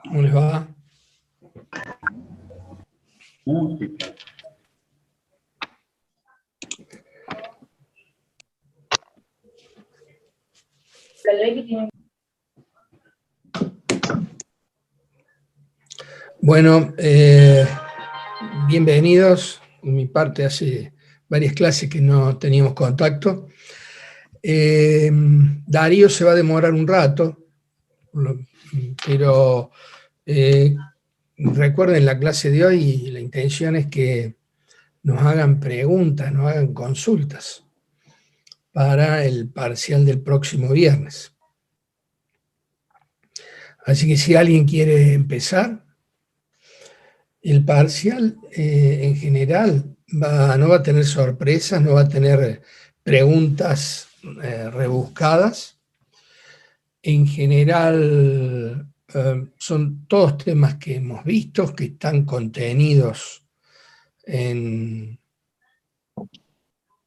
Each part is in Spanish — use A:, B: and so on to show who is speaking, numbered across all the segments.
A: ¿Cómo les va?
B: Música.
A: Bueno, bienvenidos. De mi parte, hace varias clases que no teníamos contacto. Darío se va a demorar un rato, pero recuerden la clase de hoy y la intención es que nos hagan preguntas, nos hagan consultas para el parcial del próximo viernes. Así que si alguien quiere empezar, el parcial en general no va a tener sorpresas, no va a tener preguntas rebuscadas. En general son todos temas que hemos visto, que están contenidos en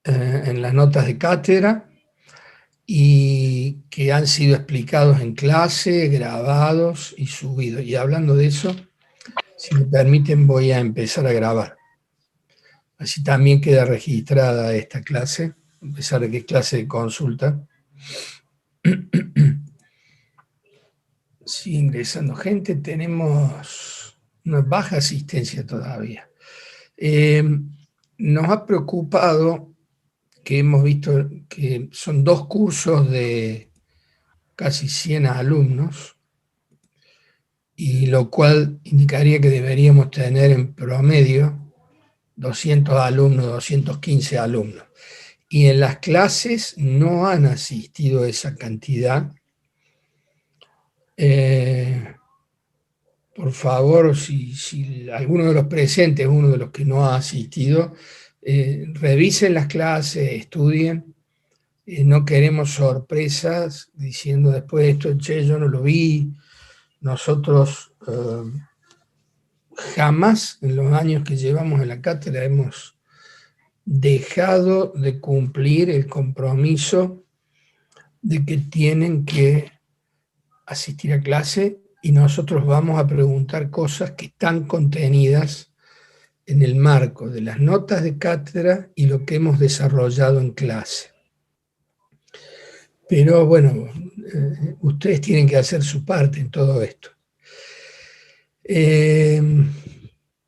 A: las notas de cátedra y que han sido explicados en clase, grabados y subidos. Y hablando de eso, si me permiten, voy a empezar a grabar. Así también queda registrada esta clase, a pesar de que es clase de consulta. Sigue ingresando gente, tenemos una baja asistencia todavía. Nos ha preocupado que hemos visto que son 2 cursos de casi 100 alumnos, y lo cual indicaría que deberíamos tener en promedio 200 alumnos, 215 alumnos. Y en las clases no han asistido esa cantidad. Por favor, si alguno de los presentes es uno de los que no ha asistido, revisen las clases, estudien. No queremos sorpresas diciendo después de esto, che, yo no lo vi. Nosotros jamás en los años que llevamos en la cátedra hemos dejado de cumplir el compromiso de que tienen que asistir a clase, y nosotros vamos a preguntar cosas que están contenidas en el marco de las notas de cátedra y lo que hemos desarrollado en clase. Pero bueno, ustedes tienen que hacer su parte en todo esto.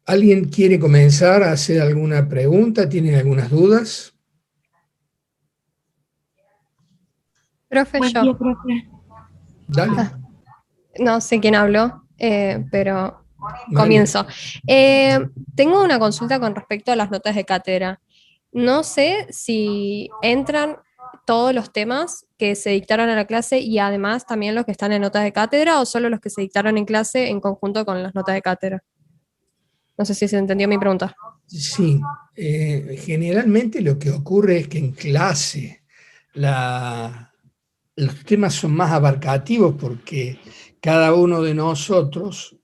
A: ¿Alguien quiere comenzar a hacer alguna pregunta? ¿Tienen algunas dudas?
C: Profe,
D: Buen
C: yo.
D: día, profe.
A: Dale.
C: No sé quién habló, pero
A: Vale.
C: comienzo. Tengo una consulta con respecto a las notas de cátedra. No sé si entran todos los temas que se dictaron en la clase y además también los que están en notas de cátedra, o solo los que se dictaron en clase en conjunto con las notas de cátedra. No sé si se entendió mi pregunta.
A: Sí, generalmente lo que ocurre es que en clase los temas son más abarcativos porque cada uno de nosotros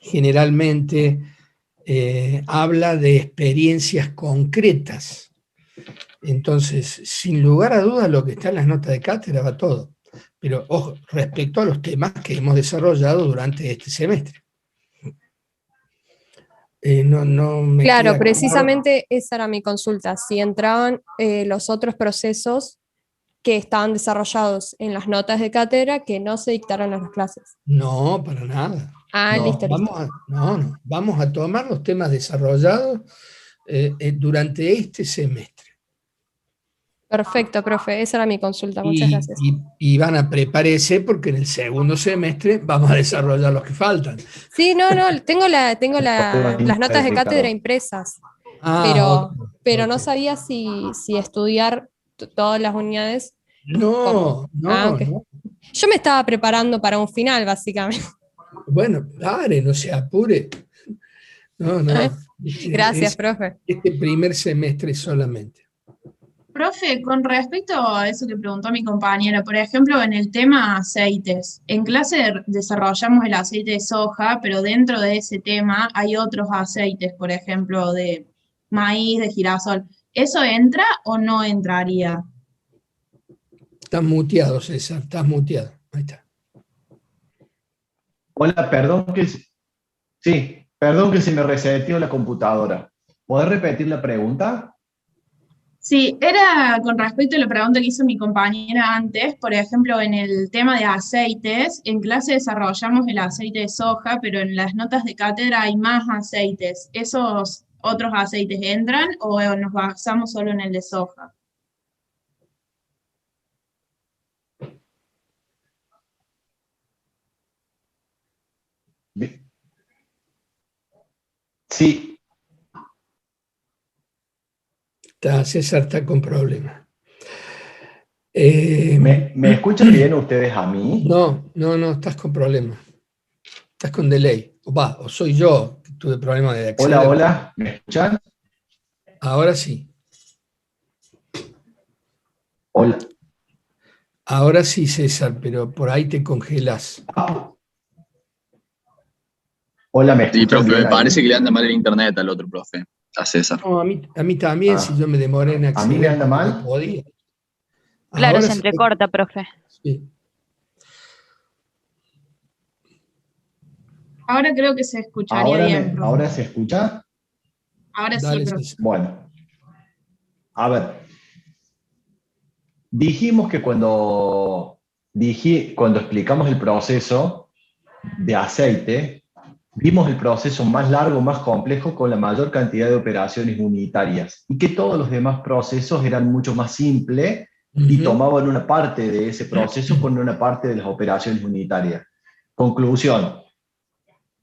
A: generalmente habla de experiencias concretas. Entonces, sin lugar a dudas, lo que está en las notas de cátedra va todo. Pero, ojo, respecto a los temas que hemos desarrollado durante este semestre. No me
C: Claro,
A: queda
C: precisamente esa era mi consulta, si entraban los otros procesos que estaban desarrollados en las notas de cátedra que no se dictaron en las clases.
A: No, para nada.
C: Ah,
A: No,
C: listo.
A: vamos a tomar los temas desarrollados durante este semestre.
C: Perfecto, profe, esa era mi consulta, muchas gracias.
A: Y van a prepararse porque en el segundo semestre vamos a desarrollar los que faltan.
C: Sí, no, tengo las notas de cátedra impresas, pero no sabía si estudiar todas las unidades.
A: No.
C: Ok. Yo me estaba preparando para un final, básicamente.
A: Bueno, pare, no se apure. No.
C: Gracias, profe.
A: Este primer semestre solamente.
D: Profe, con respecto a eso que preguntó mi compañera, por ejemplo, en el tema aceites, en clase desarrollamos el aceite de soja, pero dentro de ese tema hay otros aceites, por ejemplo, de maíz, de girasol. ¿Eso entra o no entraría?
A: Estás muteado, César, estás muteado. Ahí está.
B: Hola, perdón que se me reseteó la computadora. ¿Podés repetir la pregunta?
D: Sí, era con respecto a la pregunta que hizo mi compañera antes, por ejemplo, en el tema de aceites, en clase desarrollamos el aceite de soja, pero en las notas de cátedra hay más aceites. ¿Esos otros aceites entran o nos basamos solo en el de soja?
B: Bi- Sí,
A: César está con problemas.
B: ¿me escuchan bien ustedes a mí?
A: No, estás con problemas. Estás con delay. O soy yo que tuve problemas de
B: Hola,
A: acceder.
B: hola, ¿me escuchan?
A: Ahora sí.
B: Hola.
A: Ahora sí, César, pero por ahí te congelas.
B: Hola, ¿me
E: Sí,
B: escuchan
E: profe, me
B: bien
E: parece que
B: ahí?
E: le anda mal el internet al otro profe, a César.
A: No, a mí también, si
B: Ah,
A: yo me demoré en
B: ¿a mí me
A: acceder
B: anda
A: porque no
B: mal?
A: podía.
F: Claro,
A: Ahora
F: se
A: sí.
F: entrecorta, profe.
A: Sí.
D: Ahora creo que se escucharía bien, profe.
B: ¿Ahora se escucha?
D: Ahora sí,
A: Dale,
D: profe.
A: César.
B: Bueno, a ver, dijimos que cuando explicamos el proceso de aceite, vimos el proceso más largo, más complejo, con la mayor cantidad de operaciones unitarias, y que todos los demás procesos eran mucho más simples y
A: Ujú.
B: tomaban una parte de ese proceso con una parte de las operaciones unitarias. Conclusión,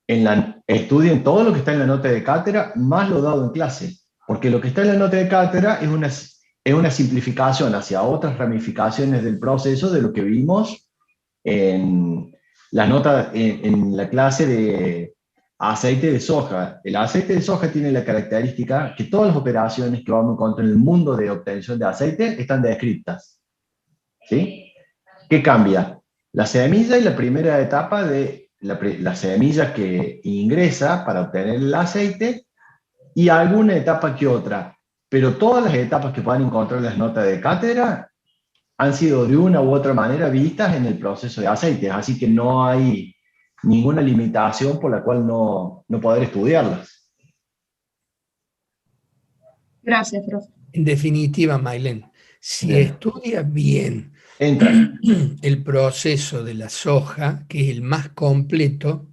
B: estudien todo lo que está en la nota de cátedra, más lo dado en clase, porque lo que está en la nota de cátedra es una simplificación hacia otras ramificaciones del proceso de lo que vimos en la nota, en la clase de aceite de soja. El aceite de soja tiene la característica que todas las operaciones que vamos a encontrar en el mundo de obtención de aceite están descritas. ¿Sí? ¿Qué cambia? La semilla y la primera etapa de la semilla que ingresa para obtener el aceite y alguna etapa que otra. Pero todas las etapas que puedan encontrar en las notas de cátedra han sido de una u otra manera vistas en el proceso de aceites, así que no hay ninguna limitación por la cual no poder estudiarlas.
D: Gracias, profe.
A: En definitiva, Mailén, si
B: Bien,
A: estudias bien
B: entran.
A: el proceso de la soja, que es el más completo,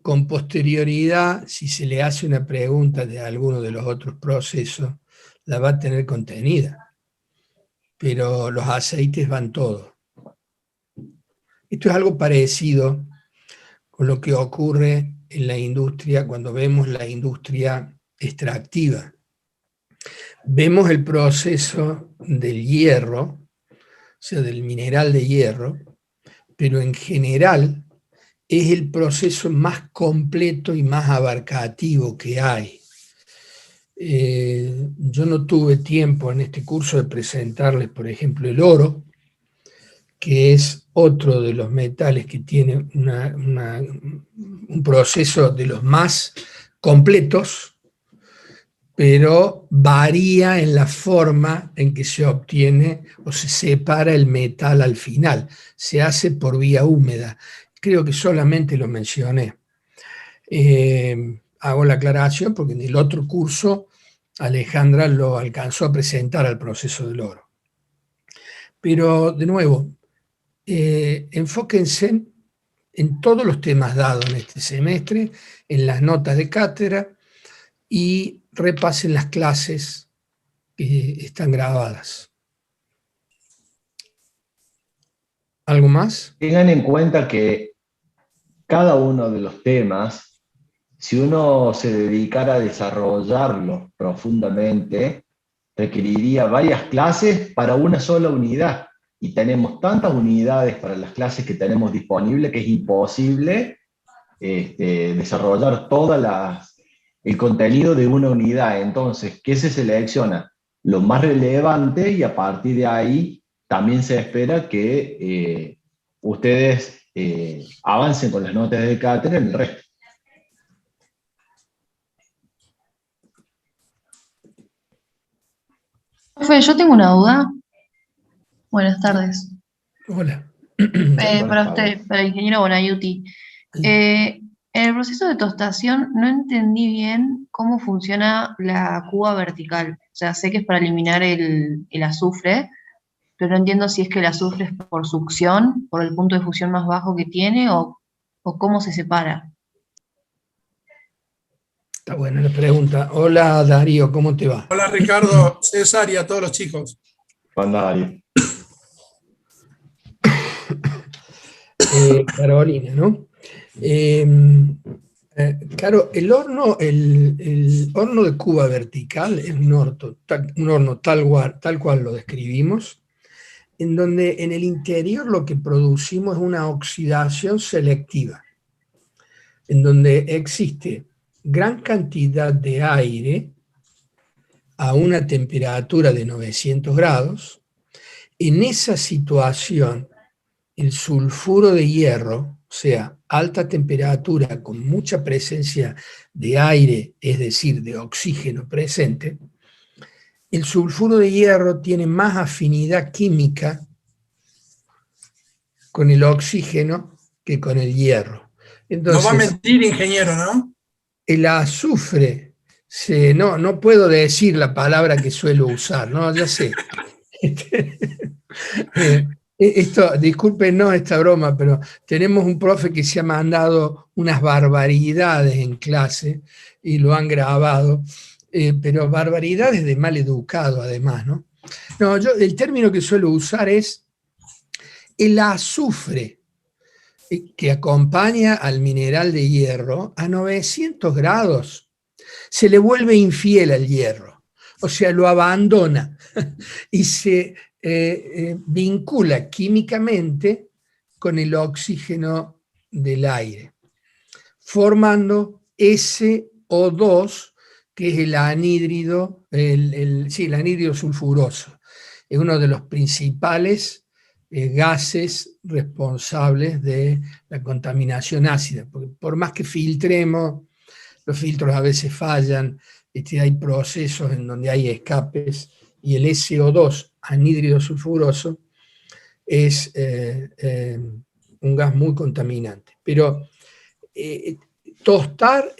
A: con posterioridad, si se le hace una pregunta de alguno de los otros procesos, la va a tener contenida, pero los aceites van todos. Esto es algo parecido con lo que ocurre en la industria cuando vemos la industria extractiva. Vemos el proceso del hierro, o sea, del mineral de hierro, pero en general es el proceso más completo y más abarcativo que hay. Yo no tuve tiempo en este curso de presentarles, por ejemplo, el oro, que es otro de los metales que tiene un proceso de los más completos, pero varía en la forma en que se obtiene o se separa el metal al final. Se hace por vía húmeda. Creo que solamente lo mencioné. Hago la aclaración porque en el otro curso Alejandra lo alcanzó a presentar al proceso del oro. Pero, de nuevo, enfóquense en todos los temas dados en este semestre, en las notas de cátedra y repasen las clases que están grabadas. ¿Algo más?
B: Tengan en cuenta que cada uno de los temas, si uno se dedicara a desarrollarlo profundamente, requeriría varias clases para una sola unidad. Y tenemos tantas unidades para las clases que tenemos disponibles que es imposible desarrollar el contenido de una unidad. Entonces, ¿qué se selecciona? Lo más relevante, y a partir de ahí también se espera que ustedes avancen con las notas de cátedra en el resto.
F: Profe, yo tengo una duda. Buenas tardes.
A: Hola.
B: Buenas
F: Para
B: tardes.
F: usted, para el ingeniero Bonaiuti. En el proceso de tostación no entendí bien cómo funciona la cuba vertical. O sea, sé que es para eliminar el azufre, pero no entiendo si es que el azufre es por succión, por el punto de fusión más bajo que tiene, o cómo se separa.
A: Está buena la pregunta. Hola Darío, ¿cómo te va?
G: Hola Ricardo, César y a todos los chicos.
B: Anda, Darío.
A: Carolina, ¿no? Claro, el horno de cuba vertical es un horno tal cual lo describimos, en donde en el interior lo que producimos es una oxidación selectiva, en donde existe gran cantidad de aire a una temperatura de 900 grados. En esa situación, el sulfuro de hierro, o sea, alta temperatura con mucha presencia de aire, es decir, de oxígeno presente, el sulfuro de hierro tiene más afinidad química con el oxígeno que con el hierro.
G: No va a
A: Entonces,
G: mentir, ingeniero, ¿no?
A: el azufre, no puedo decir la palabra que suelo usar, no, ya sé. Disculpen, no esta broma, pero tenemos un profe que se ha mandado unas barbaridades en clase y lo han grabado, pero barbaridades de mal educado además, ¿no? No, el término que suelo usar es el azufre que acompaña al mineral de hierro a 900 grados. Se le vuelve infiel al hierro, o sea, lo abandona y se vincula químicamente con el oxígeno del aire, formando SO2, que es el anhídrido, el anhídrido sulfuroso. Es uno de los principales gases responsables de la contaminación ácida, porque por más que filtremos, los filtros a veces fallan, hay procesos en donde hay escapes, y el SO2, anhídrido sulfuroso, es un gas muy contaminante. Pero tostar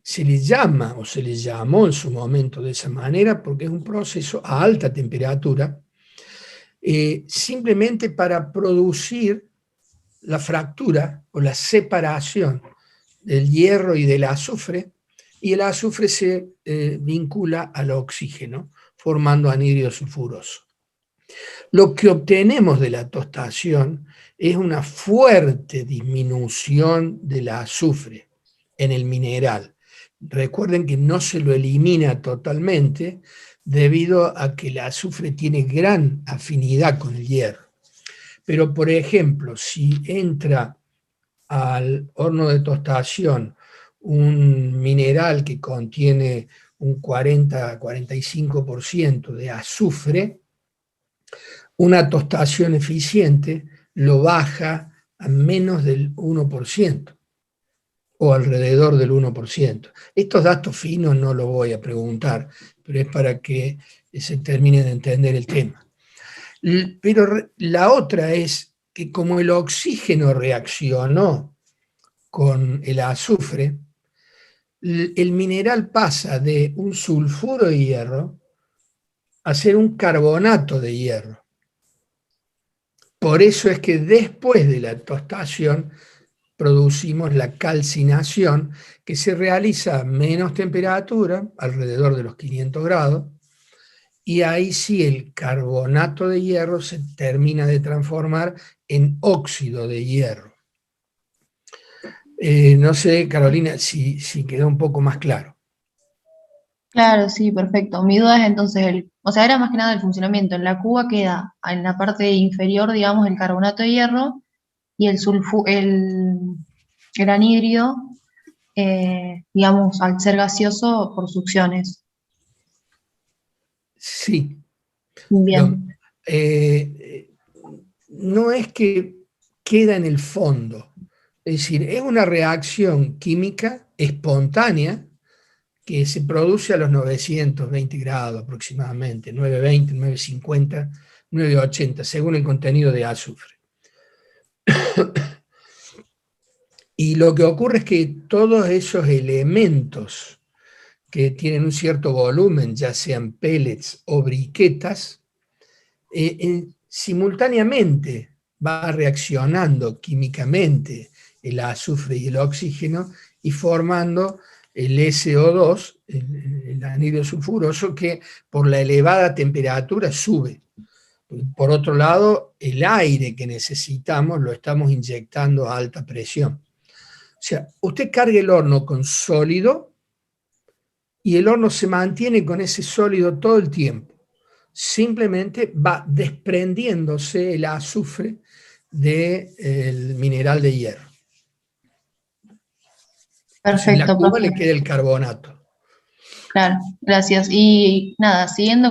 A: se le llama o se le llamó en su momento de esa manera porque es un proceso a alta temperatura, simplemente para producir la fractura o la separación del hierro y del azufre, y el azufre se vincula al oxígeno, formando anhídrido sulfuroso. Lo que obtenemos de la tostación es una fuerte disminución del azufre en el mineral. Recuerden que no se lo elimina totalmente debido a que el azufre tiene gran afinidad con el hierro. Pero, por ejemplo, si entra al horno de tostación un mineral que contiene un 40-45% de azufre, una tostación eficiente lo baja a menos del 1% o alrededor del 1%. Estos datos finos no los voy a preguntar, pero es para que se termine de entender el tema. Pero la otra es que como el oxígeno reaccionó con el azufre, el mineral pasa de un sulfuro de hierro a ser un carbonato de hierro. Por eso es que después de la tostación producimos la calcinación, que se realiza a menos temperatura, alrededor de los 500 grados, y ahí sí el carbonato de hierro se termina de transformar en óxido de hierro. No sé, Carolina, si quedó un poco más claro.
F: Claro, sí, perfecto. Mi duda es entonces, o sea, era más que nada el funcionamiento. En la cuba queda en la parte inferior, digamos, el carbonato de hierro y el anhídrido, digamos, al ser gaseoso por succiones.
A: Sí.
F: Bien.
A: No es que queda en el fondo, es decir, es una reacción química espontánea que se produce a los 920 grados aproximadamente, 920, 950, 980, según el contenido de azufre. Y lo que ocurre es que todos esos elementos que tienen un cierto volumen, ya sean pellets o briquetas, simultáneamente va reaccionando químicamente el azufre y el oxígeno y formando el SO2, el anhídrido sulfuroso, que por la elevada temperatura sube. Por otro lado, el aire que necesitamos lo estamos inyectando a alta presión. O sea, usted carga el horno con sólido y el horno se mantiene con ese sólido todo el tiempo. Simplemente va desprendiéndose el azufre del mineral de hierro.
F: Perfecto,
A: en la cuba
F: profe.
A: le queda el carbonato.
F: Claro, gracias. Y nada, siguiendo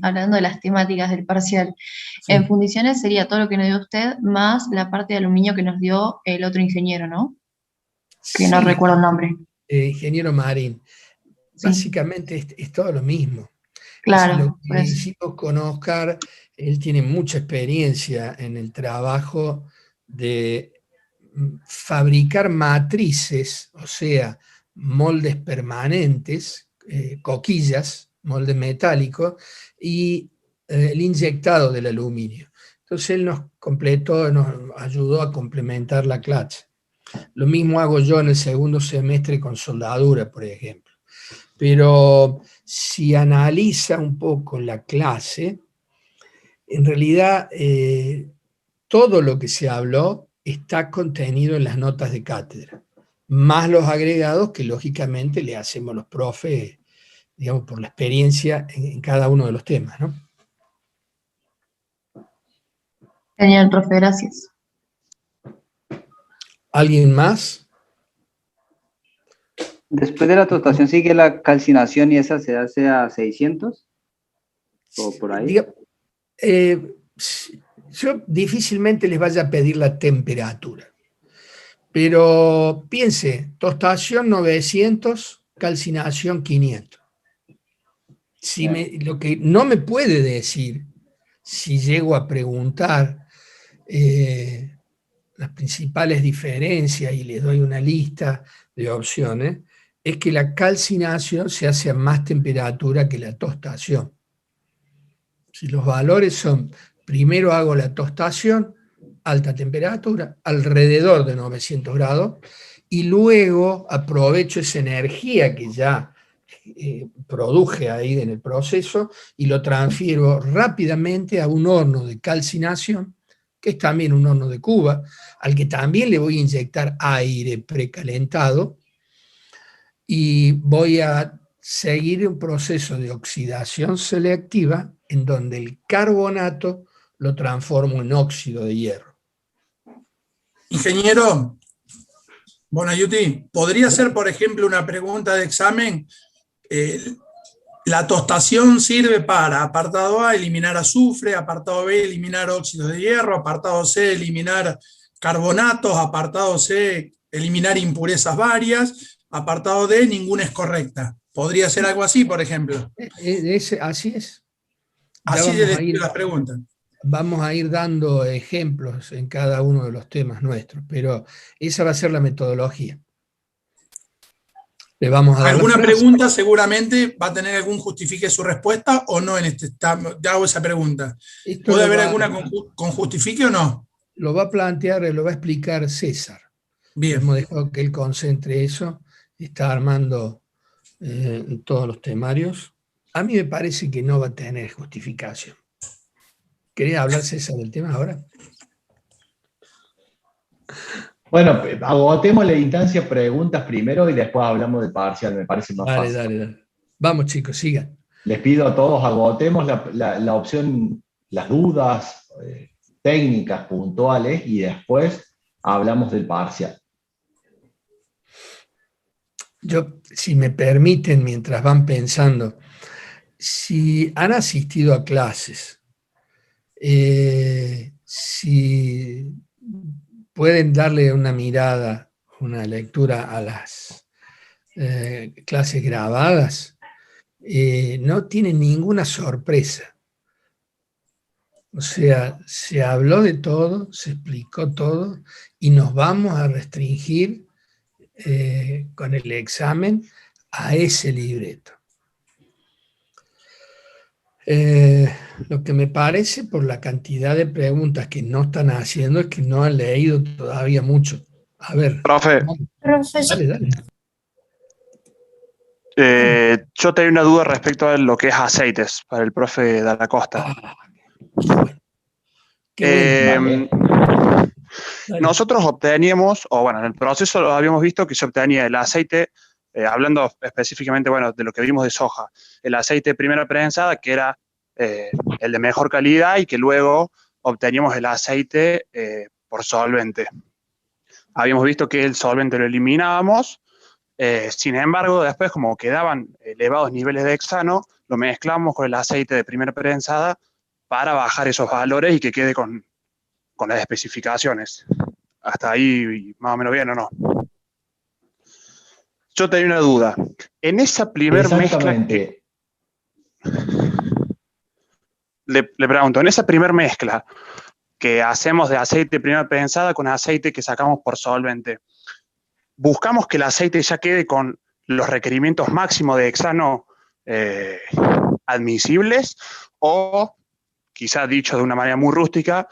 F: hablando de las temáticas del parcial,
A: Sí.
F: en fundiciones sería todo lo que nos dio usted, más la parte de aluminio que nos dio el otro ingeniero, ¿no? Que no
A: Sí,
F: recuerdo el nombre.
A: ingeniero Marín.
F: Sí,
A: Básicamente es todo lo mismo.
F: claro,
A: Lo
F: por
A: que
F: eso.
A: hicimos con Oscar, él tiene mucha experiencia en el trabajo de fabricar matrices, o sea, moldes permanentes, coquillas, moldes metálicos, y el inyectado del aluminio. Entonces él nos ayudó a complementar la clase. Lo mismo hago yo en el segundo semestre con soldadura, por ejemplo. Pero si analiza un poco la clase, en realidad todo lo que se habló está contenido en las notas de cátedra, más los agregados que lógicamente le hacemos los profes, digamos, por la experiencia en cada uno de los temas, ¿no?
F: Genial, profe, gracias.
A: ¿Alguien más?
H: Después de la tostación sigue la calcinación y esa se hace a 600 o por ahí.
A: Yo difícilmente les vaya a pedir la temperatura, pero piense, tostación 900, calcinación 500. Lo que no me puede decir, si llego a preguntar las principales diferencias y les doy una lista de opciones, es que la calcinación se hace a más temperatura que la tostación. Si los valores son, primero hago la tostación, alta temperatura, alrededor de 900 grados, y luego aprovecho esa energía que ya produje ahí en el proceso y lo transfiero rápidamente a un horno de calcinación, que es también un horno de cuba, al que también le voy a inyectar aire precalentado, y voy a seguir un proceso de oxidación selectiva en donde el carbonato lo transformo en óxido de hierro.
G: Ingeniero Bonaiuti, ¿podría ser, por ejemplo, una pregunta de examen? La tostación sirve para, apartado A, eliminar azufre, apartado B, eliminar óxidos de hierro, apartado C, eliminar carbonatos, apartado C, eliminar impurezas varias, apartado D, ninguna es correcta. ¿Podría ser algo así, por ejemplo?
A: Así es.
G: Así de las preguntas.
A: Vamos a ir dando ejemplos en cada uno de los temas nuestros, pero esa va a ser la metodología. Le vamos a dar
G: ¿Alguna pregunta seguramente va a tener algún justifique su respuesta o no en este? Ya hago esa pregunta. ¿Puede haber alguna con justifique o no?
A: Lo va a plantear, lo va a explicar César.
G: Bien.
A: Hemos dejado que él concentre eso, está armando todos los temarios. A mí me parece que no va a tener justificación. ¿Querés hablar, César, del tema ahora?
B: Bueno, agotemos la instancia preguntas primero y después hablamos del parcial, me parece más fácil.
A: Dale. Vamos, chicos, sigan.
B: Les pido a todos, agotemos la opción, las dudas técnicas, puntuales, y después hablamos del parcial.
A: Yo, si me permiten, mientras van pensando, si han asistido a clases, si pueden darle una mirada, una lectura a las clases grabadas, no tienen ninguna sorpresa. O sea, se habló de todo, se explicó todo y nos vamos a restringir con el examen a ese libreto. Lo que me parece, por la cantidad de preguntas que no están haciendo, es que no han leído todavía mucho. A ver.
I: Profe,
A: Dale, dale.
I: yo tengo una duda respecto a lo que es aceites para el profe de la Costa.
A: Qué bueno. Qué bueno. Dale.
I: Nosotros obteníamos, o bueno, en el proceso lo habíamos visto que se obtenía el aceite, hablando específicamente, bueno, de lo que vimos de soja, el aceite de primera prensada, que era el de mejor calidad, y que luego obteníamos el aceite por solvente. Habíamos visto que el solvente lo eliminábamos, sin embargo, después, como quedaban elevados niveles de hexano, lo mezclamos con el aceite de primera prensada para bajar esos valores y que quede con las especificaciones. Hasta ahí más o menos bien, ¿o no? Yo tenía una duda. En esa primer mezcla... Le pregunto, en esa primer mezcla que hacemos de aceite de primera prensada con aceite que sacamos por solvente, ¿buscamos que el aceite ya quede con los requerimientos máximos de hexano admisibles? O, quizá dicho de una manera muy rústica,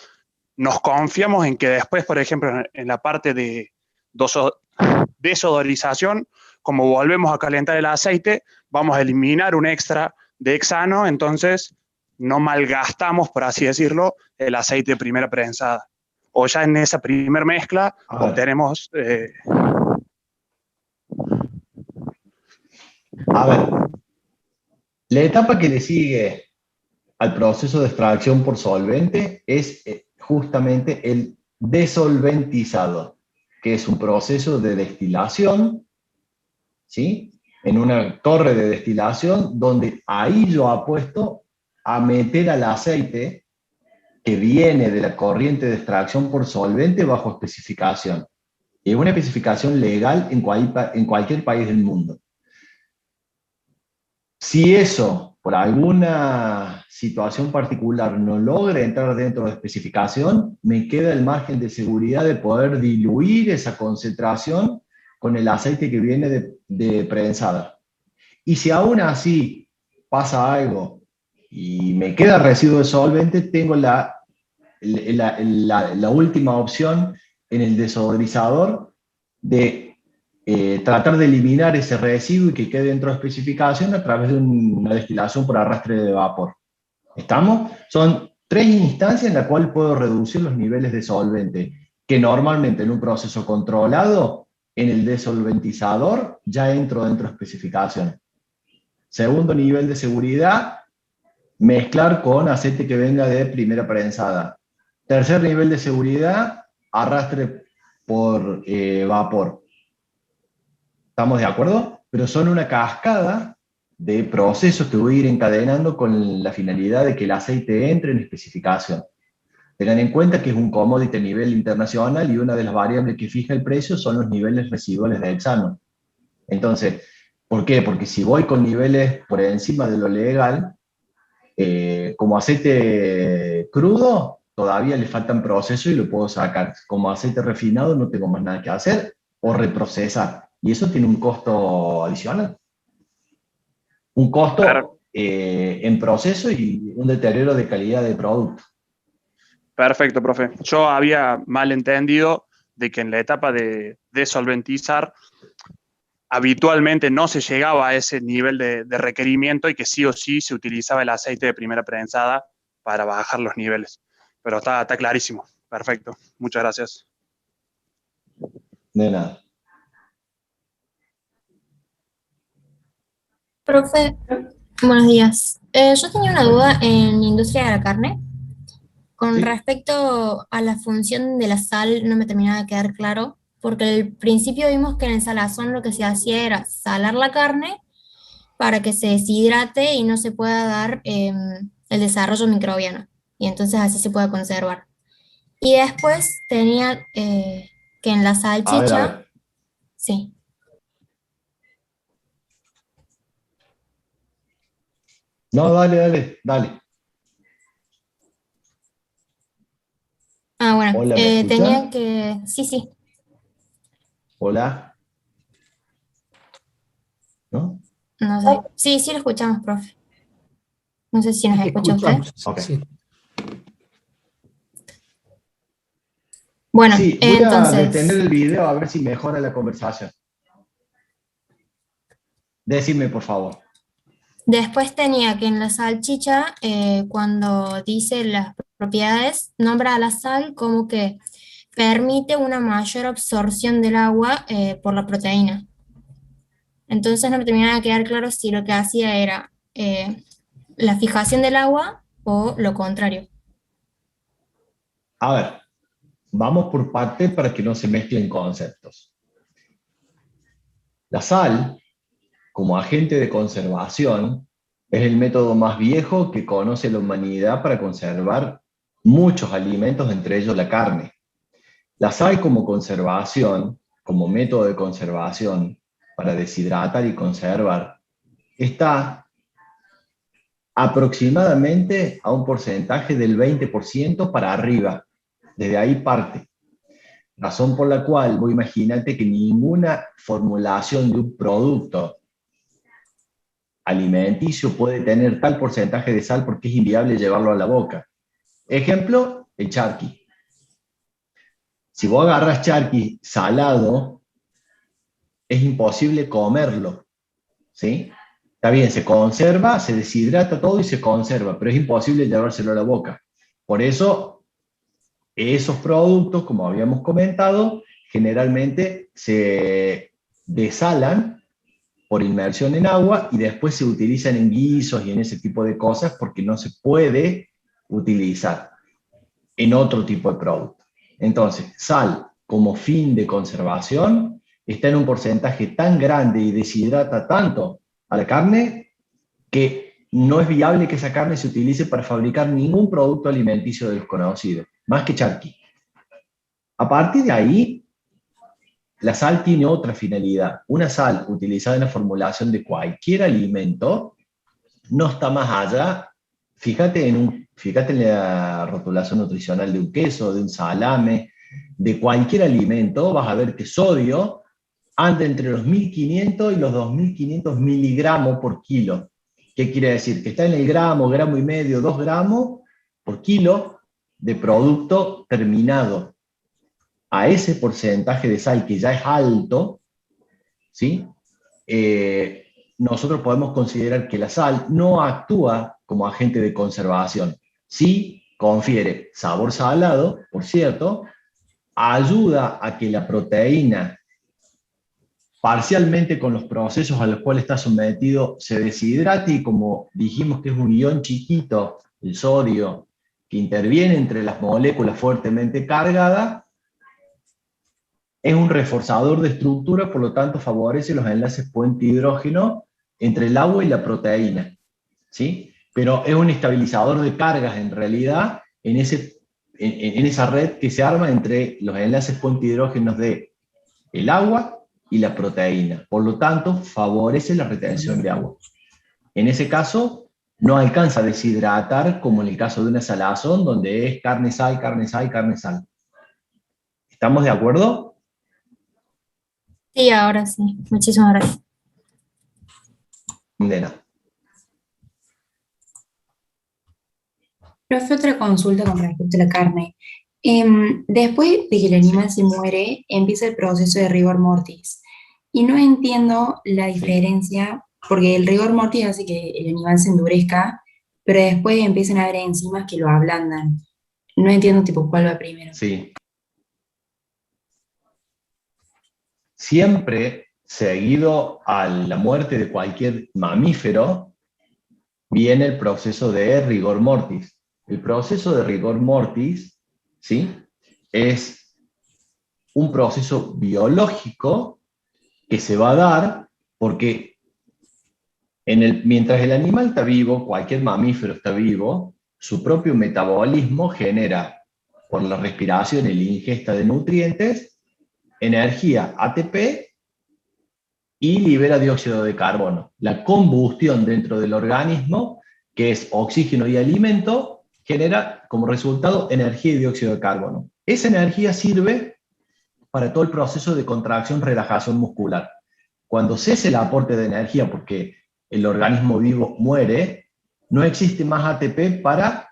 I: nos confiamos en que después, por ejemplo, en la parte de desodorización, como volvemos a calentar el aceite, vamos a eliminar un extra de hexano, entonces no malgastamos, por así decirlo, el aceite de primera prensada. O ya en esa primer mezcla obtenemos...
B: A ver, la etapa que le sigue al proceso de extracción por solvente es justamente el desolventizado, que es un proceso de destilación, ¿sí? En una torre de destilación, donde ahí yo apuesto a meter al aceite que viene de la corriente de extracción por solvente bajo especificación. Es una especificación legal en cualquier país del mundo. Si eso, por alguna situación particular, no logra entrar dentro de especificación, me queda el margen de seguridad de poder diluir esa concentración con el aceite que viene de prensada. Y si aún así pasa algo y me queda residuo de solvente, tengo la última opción en el desodorizador de tratar de eliminar ese residuo y que quede dentro de especificación a través de una destilación por arrastre de vapor. ¿Estamos? Son 3 instancias en las cuales puedo reducir los niveles de solvente, que normalmente en un proceso controlado, en el desolventizador, ya entro dentro de especificación. Segundo nivel de seguridad, mezclar con aceite que venga de primera prensada. Tercer nivel de seguridad, arrastre por vapor. ¿Estamos de acuerdo? Pero son una cascada de procesos que voy a ir encadenando con la finalidad de que el aceite entre en especificación. Tengan en cuenta que es un commodity a nivel internacional y una de las variables que fija el precio son los niveles residuales de hexano. Entonces, ¿por qué? Porque si voy con niveles por encima de lo legal, como aceite crudo, todavía le faltan procesos y lo puedo sacar. Como aceite refinado no tengo más nada que hacer o reprocesar. Y eso tiene un costo adicional. Un costo en proceso y un deterioro de calidad de producto.
I: Perfecto, profe. Yo había mal entendido de que en la etapa de desolventizar habitualmente no se llegaba a ese nivel de requerimiento y que sí o sí se utilizaba el aceite de primera prensada para bajar los niveles. Pero está clarísimo. Perfecto. Muchas gracias.
B: De nada.
J: Profe, buenos días. Yo tenía una duda en industria de la carne. Con respecto a la función de la sal, no me terminaba de quedar claro, porque al principio vimos que en el salazón lo que se hacía era salar la carne para que se deshidrate y no se pueda dar el desarrollo microbiano, y entonces así se pueda conservar. Y después tenía que en la salchicha...
B: A ver.
J: Sí.
B: No, dale.
J: Ah, bueno,
B: Hola, ¿me escuchan?
J: tenía que... Sí.
B: Hola.
J: ahí. Sí, sí lo escuchamos, profe. No sé si nos escucha usted.
A: Escuchamos,
B: Ok.
A: sí.
J: Bueno,
B: Sí, voy a detener
J: entonces,
B: el video a ver si mejora la conversación. Decime, por favor.
J: después tenía que en la salchicha, cuando dice las propiedades, nombra a la sal como que permite una mayor absorción del agua por la proteína. Entonces no me terminaba de quedar claro si lo que hacía era la fijación del agua o lo contrario.
B: A ver, vamos por parte para que no se mezclen conceptos. La sal, como agente de conservación, es el método más viejo que conoce la humanidad para conservar muchos alimentos, entre ellos la carne. La sal como conservación, como método de conservación para deshidratar y conservar, está aproximadamente a un porcentaje del 20% para arriba. Desde ahí parte. Razón por la cual, vos imagínate que ninguna formulación de un producto alimenticio puede tener tal porcentaje de sal porque es inviable llevarlo a la boca. Ejemplo, el charqui. Si vos agarras charqui salado, es imposible comerlo, ¿sí? Está bien, se conserva, se deshidrata todo y se conserva, pero es imposible llevárselo a la boca. Por eso, esos productos, como habíamos comentado, generalmente se desalan por inmersión en agua y después se utilizan en guisos y en ese tipo de cosas porque no se puede utilizar en otro tipo de producto. Entonces, sal como fin de conservación está en un porcentaje tan grande y deshidrata tanto a la carne que no es viable que esa carne se utilice para fabricar ningún producto alimenticio de los conocidos, más que charqui. A partir de ahí, la sal tiene otra finalidad. Una sal utilizada en la formulación de cualquier alimento no está más allá. Fíjate en la rotulación nutricional de un queso, de un salame, de cualquier alimento, vas a ver que sodio anda entre los 1500 y los 2500 miligramos por kilo. ¿Qué quiere decir? Que está en el gramo, gramo y medio, 2 gramos por kilo de producto terminado. A ese porcentaje de sal que ya es alto, ¿sí? Nosotros podemos considerar que la sal no actúa como agente de conservación. Sí confiere sabor salado, por cierto, ayuda a que la proteína, parcialmente con los procesos a los cuales está sometido, se deshidrate y como dijimos que es un ion chiquito, el sodio, que interviene entre las moléculas fuertemente cargadas, es un reforzador de estructura, por lo tanto favorece los enlaces puente-hidrógeno entre el agua y la proteína, ¿sí? Pero es un estabilizador de cargas en realidad en esa red que se arma entre los enlaces puente-hidrógenos de el agua y la proteína. Por lo tanto, favorece la retención de agua. En ese caso, no alcanza a deshidratar como en el caso de una salazón, donde es carne, sal, carne, sal, carne, sal. ¿Estamos de acuerdo?
J: Sí, ahora sí. Muchísimas gracias.
B: Nena.
K: Profe, otra consulta con respecto a la carne. Después de que el animal se muere, empieza el proceso de rigor mortis. Y no entiendo la diferencia, porque el rigor mortis hace que el animal se endurezca, pero después empiezan a haber enzimas que lo ablandan. No entiendo tipo cuál va primero.
B: Sí. Siempre seguido a la muerte de cualquier mamífero, viene el proceso de rigor mortis. El proceso de rigor mortis, ¿sí?, es un proceso biológico que se va a dar porque mientras el animal está vivo, cualquier mamífero está vivo, su propio metabolismo genera, por la respiración y la ingesta de nutrientes, energía ATP y libera dióxido de carbono. La combustión dentro del organismo, que es oxígeno y alimento, genera como resultado energía y dióxido de carbono. Esa energía sirve para todo el proceso de contracción, relajación muscular. Cuando cese el aporte de energía, porque el organismo vivo muere, no existe más ATP para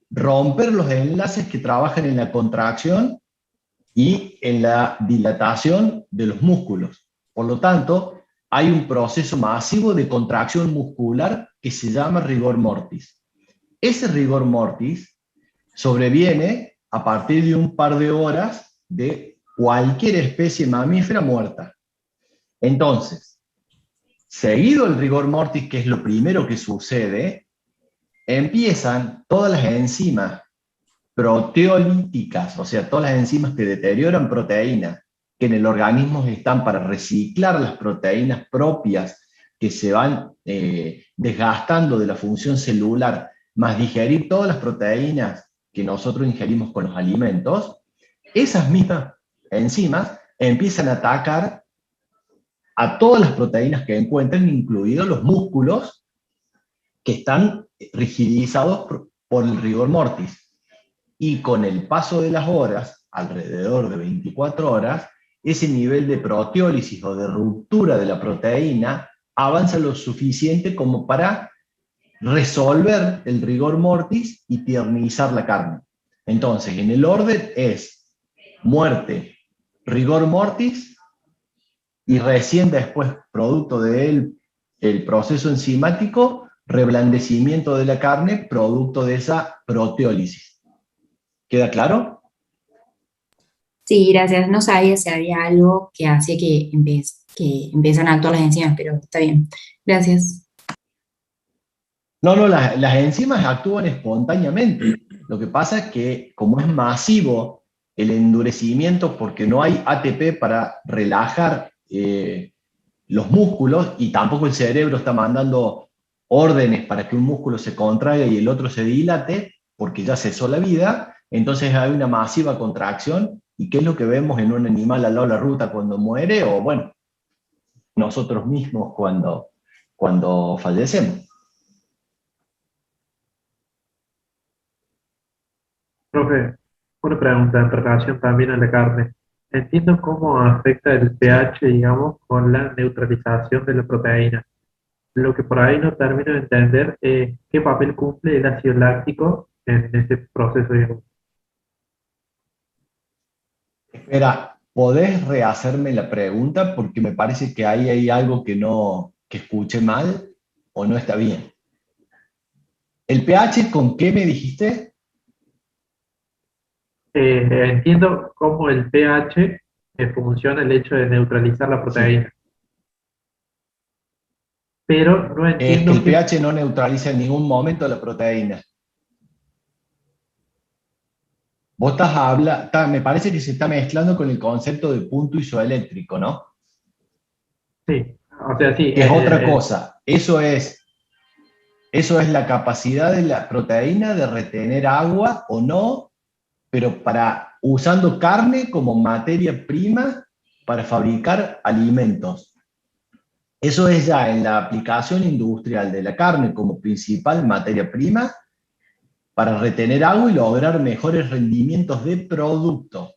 B: romper los enlaces que trabajan en la contracción y en la dilatación de los músculos. Por lo tanto, hay un proceso masivo de contracción muscular que se llama rigor mortis. Ese rigor mortis sobreviene a partir de un par de horas de cualquier especie mamífera muerta. Entonces, seguido el rigor mortis, que es lo primero que sucede, empiezan todas las enzimas proteolíticas, o sea, todas las enzimas que deterioran proteínas, que en el organismo están para reciclar las proteínas propias que se van desgastando de la función celular, más digerir todas las proteínas que nosotros ingerimos con los alimentos, esas mismas enzimas empiezan a atacar a todas las proteínas que encuentran, incluidos los músculos que están rigidizados por el rigor mortis. Y con el paso de las horas, alrededor de 24 horas, ese nivel de proteólisis o de ruptura de la proteína avanza lo suficiente como para resolver el rigor mortis y tiernizar la carne. Entonces, en el orden es muerte, rigor mortis, y recién después, producto del proceso enzimático, reblandecimiento de la carne, producto de esa proteólisis. ¿Queda claro?
K: Sí, gracias. No sabía si había algo que hacía que empiezan a actuar las enzimas, pero está bien. Gracias.
B: No, las enzimas actúan espontáneamente. Lo que pasa es que, como es masivo el endurecimiento, porque no hay ATP para relajar los músculos, y tampoco el cerebro está mandando órdenes para que un músculo se contraiga y el otro se dilate, porque ya cesó la vida, entonces hay una masiva contracción. ¿Y qué es lo que vemos en un animal al lado de la ruta cuando muere? O bueno, nosotros mismos cuando fallecemos.
L: Profe, una pregunta en relación también a la carne. Entiendo cómo afecta el pH, digamos, con la neutralización de la proteína. Lo que por ahí no termino de entender es qué papel cumple el ácido láctico en ese proceso, digamos.
B: Espera, ¿podés rehacerme la pregunta? Porque me parece que ahí hay algo que escuché mal o no está bien. ¿El pH con qué me dijiste?
L: Entiendo cómo el pH funciona el hecho de neutralizar la proteína. Sí. Pero no entiendo.
B: Es que el pH no neutraliza en ningún momento la proteína. Vos me parece que se está mezclando con el concepto de punto isoeléctrico, ¿no?
L: Sí, o sea, sí.
B: Es otra cosa. Eso es la capacidad de la proteína de retener agua o no, pero usando carne como materia prima para fabricar alimentos. Eso es ya en la aplicación industrial de la carne como principal materia prima para retener agua y lograr mejores rendimientos de producto.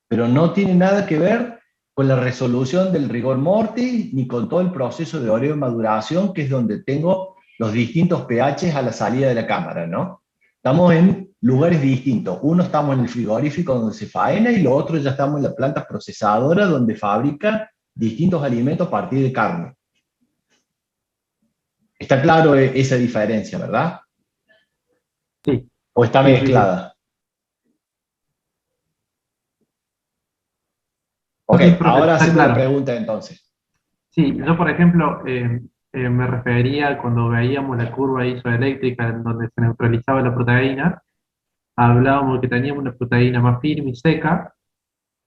B: Pero no tiene nada que ver con la resolución del rigor mortis ni con todo el proceso de oleomaduración, que es donde tengo los distintos pHs a la salida de la cámara, ¿no? Estamos en lugares distintos. Uno estamos en el frigorífico donde se faena y lo otro ya estamos en la planta procesadora donde fabrica distintos alimentos a partir de carne. Está claro esa diferencia, ¿verdad?
L: Sí.
B: ¿O está mezclada? Ok, ahora hacemos la pregunta entonces.
L: Sí, yo por ejemplo me refería cuando veíamos la curva isoeléctrica en donde se neutralizaba la proteína, hablábamos que teníamos una proteína más firme y seca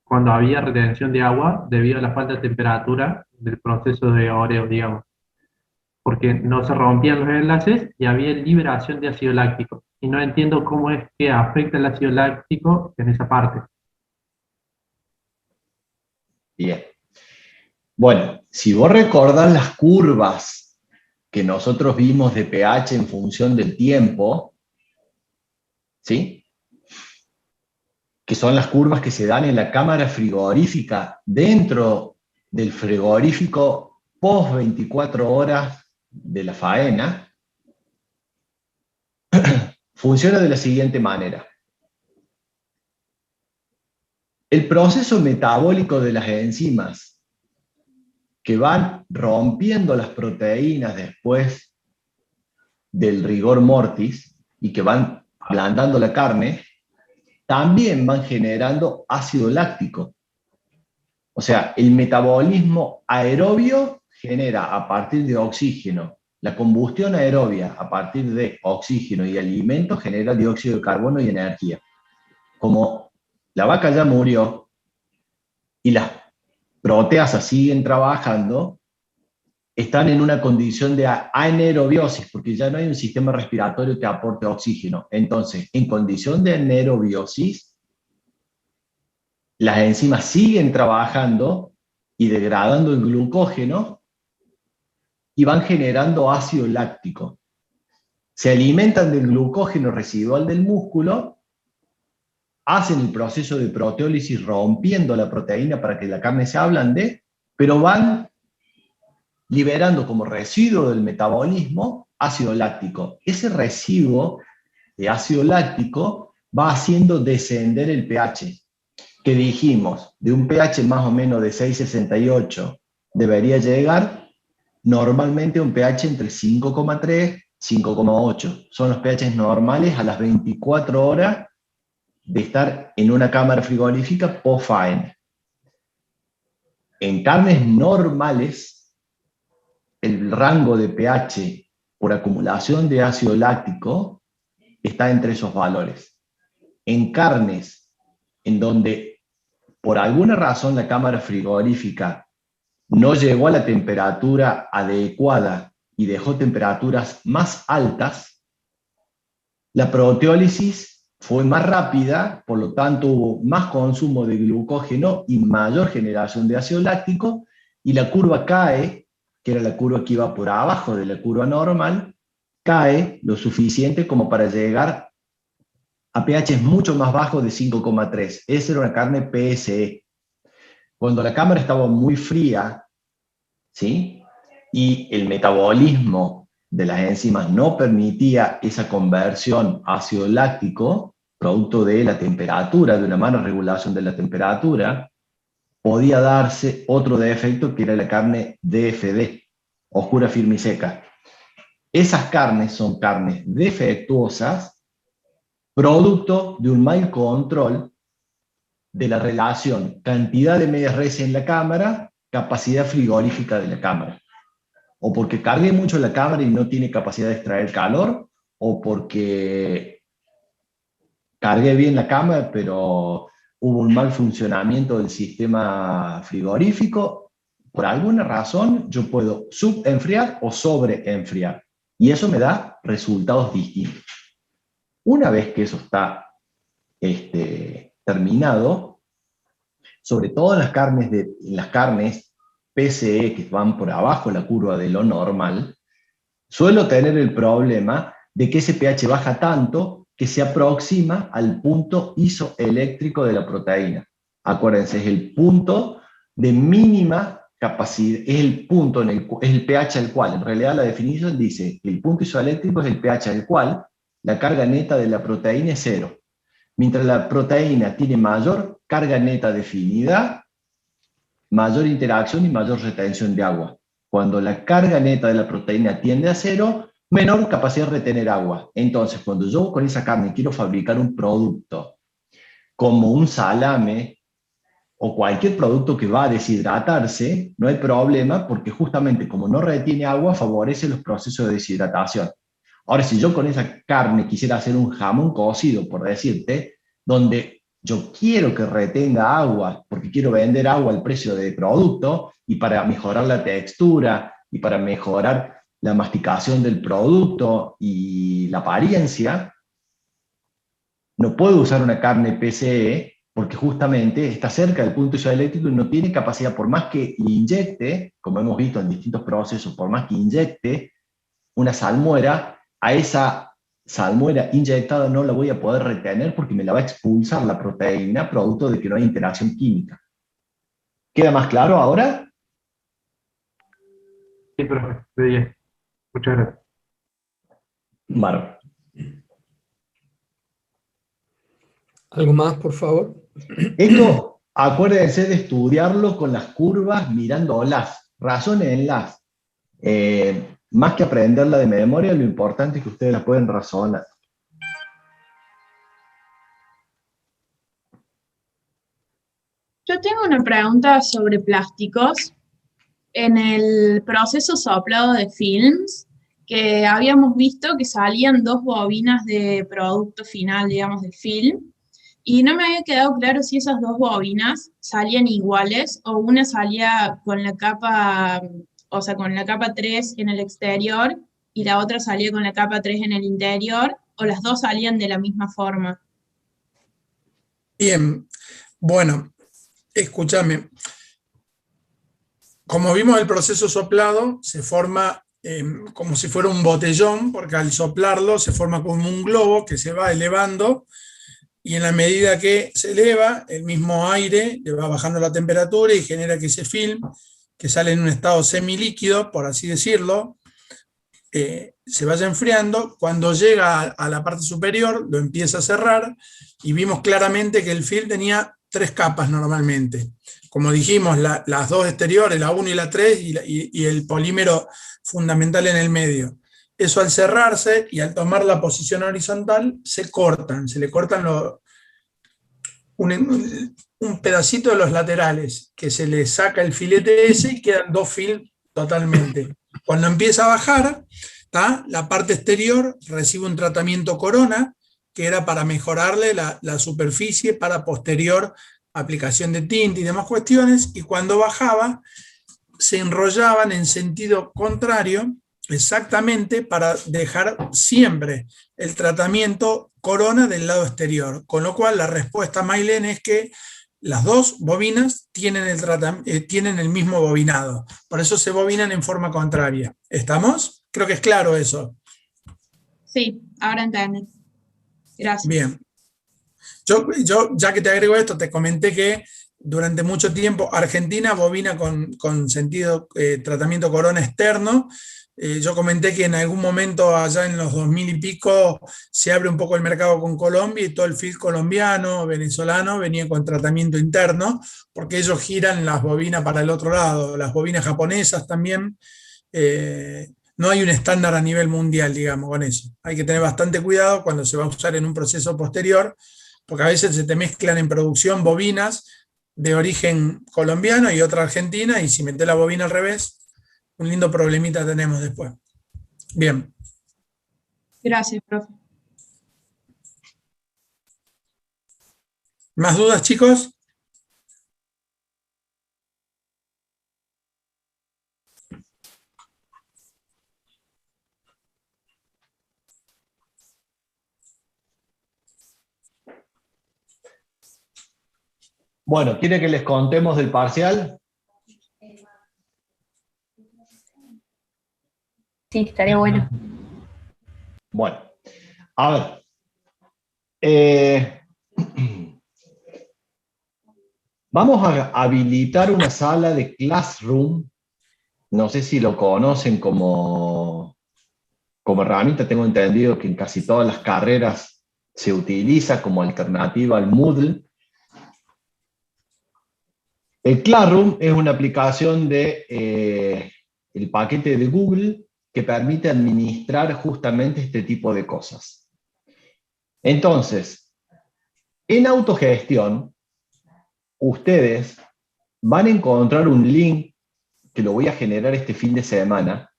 L: cuando había retención de agua debido a la falta de temperatura del proceso de oreo, digamos. Porque no se rompían los enlaces y había liberación de ácido láctico. Y no entiendo cómo es que afecta el ácido láctico en esa parte.
B: Bien. Bueno, si vos recordás las curvas que nosotros vimos de pH en función del tiempo, ¿sí? Que son las curvas que se dan en la cámara frigorífica dentro del frigorífico post 24 horas de la faena, funciona de la siguiente manera. El proceso metabólico de las enzimas que van rompiendo las proteínas después del rigor mortis y que van ablandando la carne, también van generando ácido láctico. O sea, el metabolismo aerobio genera a partir de oxígeno. La combustión aerobia a partir de oxígeno y alimento genera dióxido de carbono y energía. Como la vaca ya murió y las proteasas siguen trabajando, están en una condición de anaerobiosis, porque ya no hay un sistema respiratorio que aporte oxígeno. Entonces, en condición de anaerobiosis, las enzimas siguen trabajando y degradando el glucógeno y van generando ácido láctico. Se alimentan del glucógeno residual del músculo, hacen el proceso de proteólisis rompiendo la proteína para que la carne se ablande, pero van liberando como residuo del metabolismo ácido láctico. Ese residuo de ácido láctico va haciendo descender el pH, que dijimos, de un pH más o menos de 6,68 debería llegar normalmente a un pH entre 5,3 y 5,8. Son los pHs normales a las 24 horas de estar en una cámara frigorífica post-faena. En carnes normales, el rango de pH por acumulación de ácido láctico está entre esos valores. En carnes en donde por alguna razón la cámara frigorífica no llegó a la temperatura adecuada y dejó temperaturas más altas, la proteólisis fue más rápida, por lo tanto hubo más consumo de glucógeno y mayor generación de ácido láctico, y la curva cae, que era la curva que iba por abajo de la curva normal, cae lo suficiente como para llegar a pHs mucho más bajos de 5,3. Esa era una carne PSE. Cuando la cámara estaba muy fría, ¿sí?, y el metabolismo de las enzimas no permitía esa conversión ácido láctico, producto de la temperatura, de una mala regulación de la temperatura, podía darse otro defecto que era la carne DFD, oscura, firme y seca. Esas carnes son carnes defectuosas, producto de un mal control de la relación cantidad de medias res en la cámara, capacidad frigorífica de la cámara. O porque cargué mucho la cámara y no tiene capacidad de extraer calor, o porque cargué bien la cámara, pero hubo un mal funcionamiento del sistema frigorífico. Por alguna razón, yo puedo subenfriar o sobreenfriar. Y eso me da resultados distintos. Una vez que eso está terminado, sobre todo en las carnes PSE que van por abajo la curva de lo normal, suelo tener el problema de que ese pH baja tanto que se aproxima al punto isoeléctrico de la proteína. Acuérdense, es el punto de mínima capacidad, es el punto, es el pH al cual, en realidad la definición dice que el punto isoeléctrico es el pH al cual la carga neta de la proteína es 0. Mientras la proteína tiene mayor carga neta de afinidad, mayor interacción y mayor retención de agua. Cuando la carga neta de la proteína tiende a 0, menor capacidad de retener agua. Entonces, cuando yo con esa carne quiero fabricar un producto como un salame o cualquier producto que va a deshidratarse, no hay problema porque justamente como no retiene agua, favorece los procesos de deshidratación. Ahora, si yo con esa carne quisiera hacer un jamón cocido, por decirte, donde yo quiero que retenga agua, porque quiero vender agua al precio de producto, y para mejorar la textura, y para mejorar la masticación del producto y la apariencia, no puedo usar una carne PCE, porque justamente está cerca del punto isoeléctrico y no tiene capacidad, por más que inyecte, como hemos visto en distintos procesos, por más que inyecte una salmuera, a esa salmuera inyectada no la voy a poder retener porque me la va a expulsar la proteína, producto de que no hay interacción química. ¿Queda más claro ahora?
L: Sí, profe, de 10. Muchas gracias.
B: Bueno.
A: ¿Algo más, por favor?
B: Esto, acuérdense de estudiarlo con las curvas, mirándolas, razónenlas. Más que aprenderla de memoria, lo importante es que ustedes la pueden razonar.
D: Yo tengo una pregunta sobre plásticos. En el proceso soplado de films, que habíamos visto que salían 2 bobinas de producto final, digamos, del film, y no me había quedado claro si esas 2 bobinas salían iguales o una salía con la capa, o sea, con la capa 3 en el exterior y la otra salía con la capa 3 en el interior, o las 2 salían de la misma forma.
G: Bien, bueno, escúchame. Como vimos el proceso soplado, se forma como si fuera un botellón, porque al soplarlo se forma como un globo que se va elevando, y en la medida que se eleva, el mismo aire le va bajando la temperatura y genera que ese film, que sale en un estado semilíquido, por así decirlo, se vaya enfriando. Cuando llega a la parte superior, lo empieza a cerrar, y vimos claramente que el film tenía 3 capas normalmente. Como dijimos, las 2 exteriores, la 1 y la 3, y el polímero fundamental en el medio. Eso, al cerrarse y al tomar la posición horizontal, se le cortan un pedacito de los laterales, que se le saca el filete ese y quedan 2 films totalmente. Cuando empieza a bajar, la parte exterior recibe un tratamiento corona, que era para mejorarle la superficie para posterior aplicación de tinta y demás cuestiones, y cuando bajaba se enrollaban en sentido contrario, exactamente para dejar siempre el tratamiento corona del lado exterior, con lo cual la respuesta, Maylen, es que las 2 bobinas tienen el mismo bobinado, por eso se bobinan en forma contraria. ¿Estamos? Creo que es claro eso.
D: Sí, ahora entendí. Gracias.
G: Bien. Yo, ya que te agrego esto, te comenté que durante mucho tiempo Argentina bobina con sentido tratamiento corona externo. Yo comenté que en algún momento, allá en los 2000 y pico, se abre un poco el mercado con Colombia, y todo el film colombiano, venezolano, venía con tratamiento interno, porque ellos giran las bobinas para el otro lado. Las bobinas japonesas también. No hay un estándar a nivel mundial, digamos, con eso. Hay que tener bastante cuidado cuando se va a usar en un proceso posterior, porque a veces se te mezclan en producción bobinas de origen colombiano y otra argentina, y si metes la bobina al revés, un lindo problemita tenemos después. Bien.
D: Gracias, profe.
G: ¿Más dudas, chicos?
B: Bueno, ¿quiere que les contemos del parcial?
J: Sí, estaría bueno.
B: Bueno, a ver. Vamos a habilitar una sala de Classroom. No sé si lo conocen como herramienta. Tengo entendido que en casi todas las carreras se utiliza como alternativa al Moodle. El Classroom es una aplicación el paquete de Google que permite administrar justamente este tipo de cosas. Entonces, en autogestión, ustedes van a encontrar un link que lo voy a generar este fin de semana,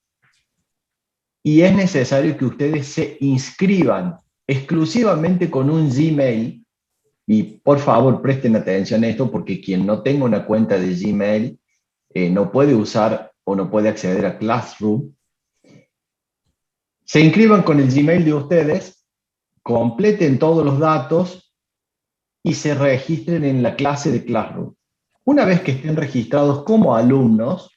B: y es necesario que ustedes se inscriban exclusivamente con un Gmail. Y por favor presten atención a esto, porque quien no tenga una cuenta de Gmail no puede usar o no puede acceder a Classroom. Se inscriban con el Gmail de ustedes, completen todos los datos y se registren en la clase de Classroom. Una vez que estén registrados como alumnos,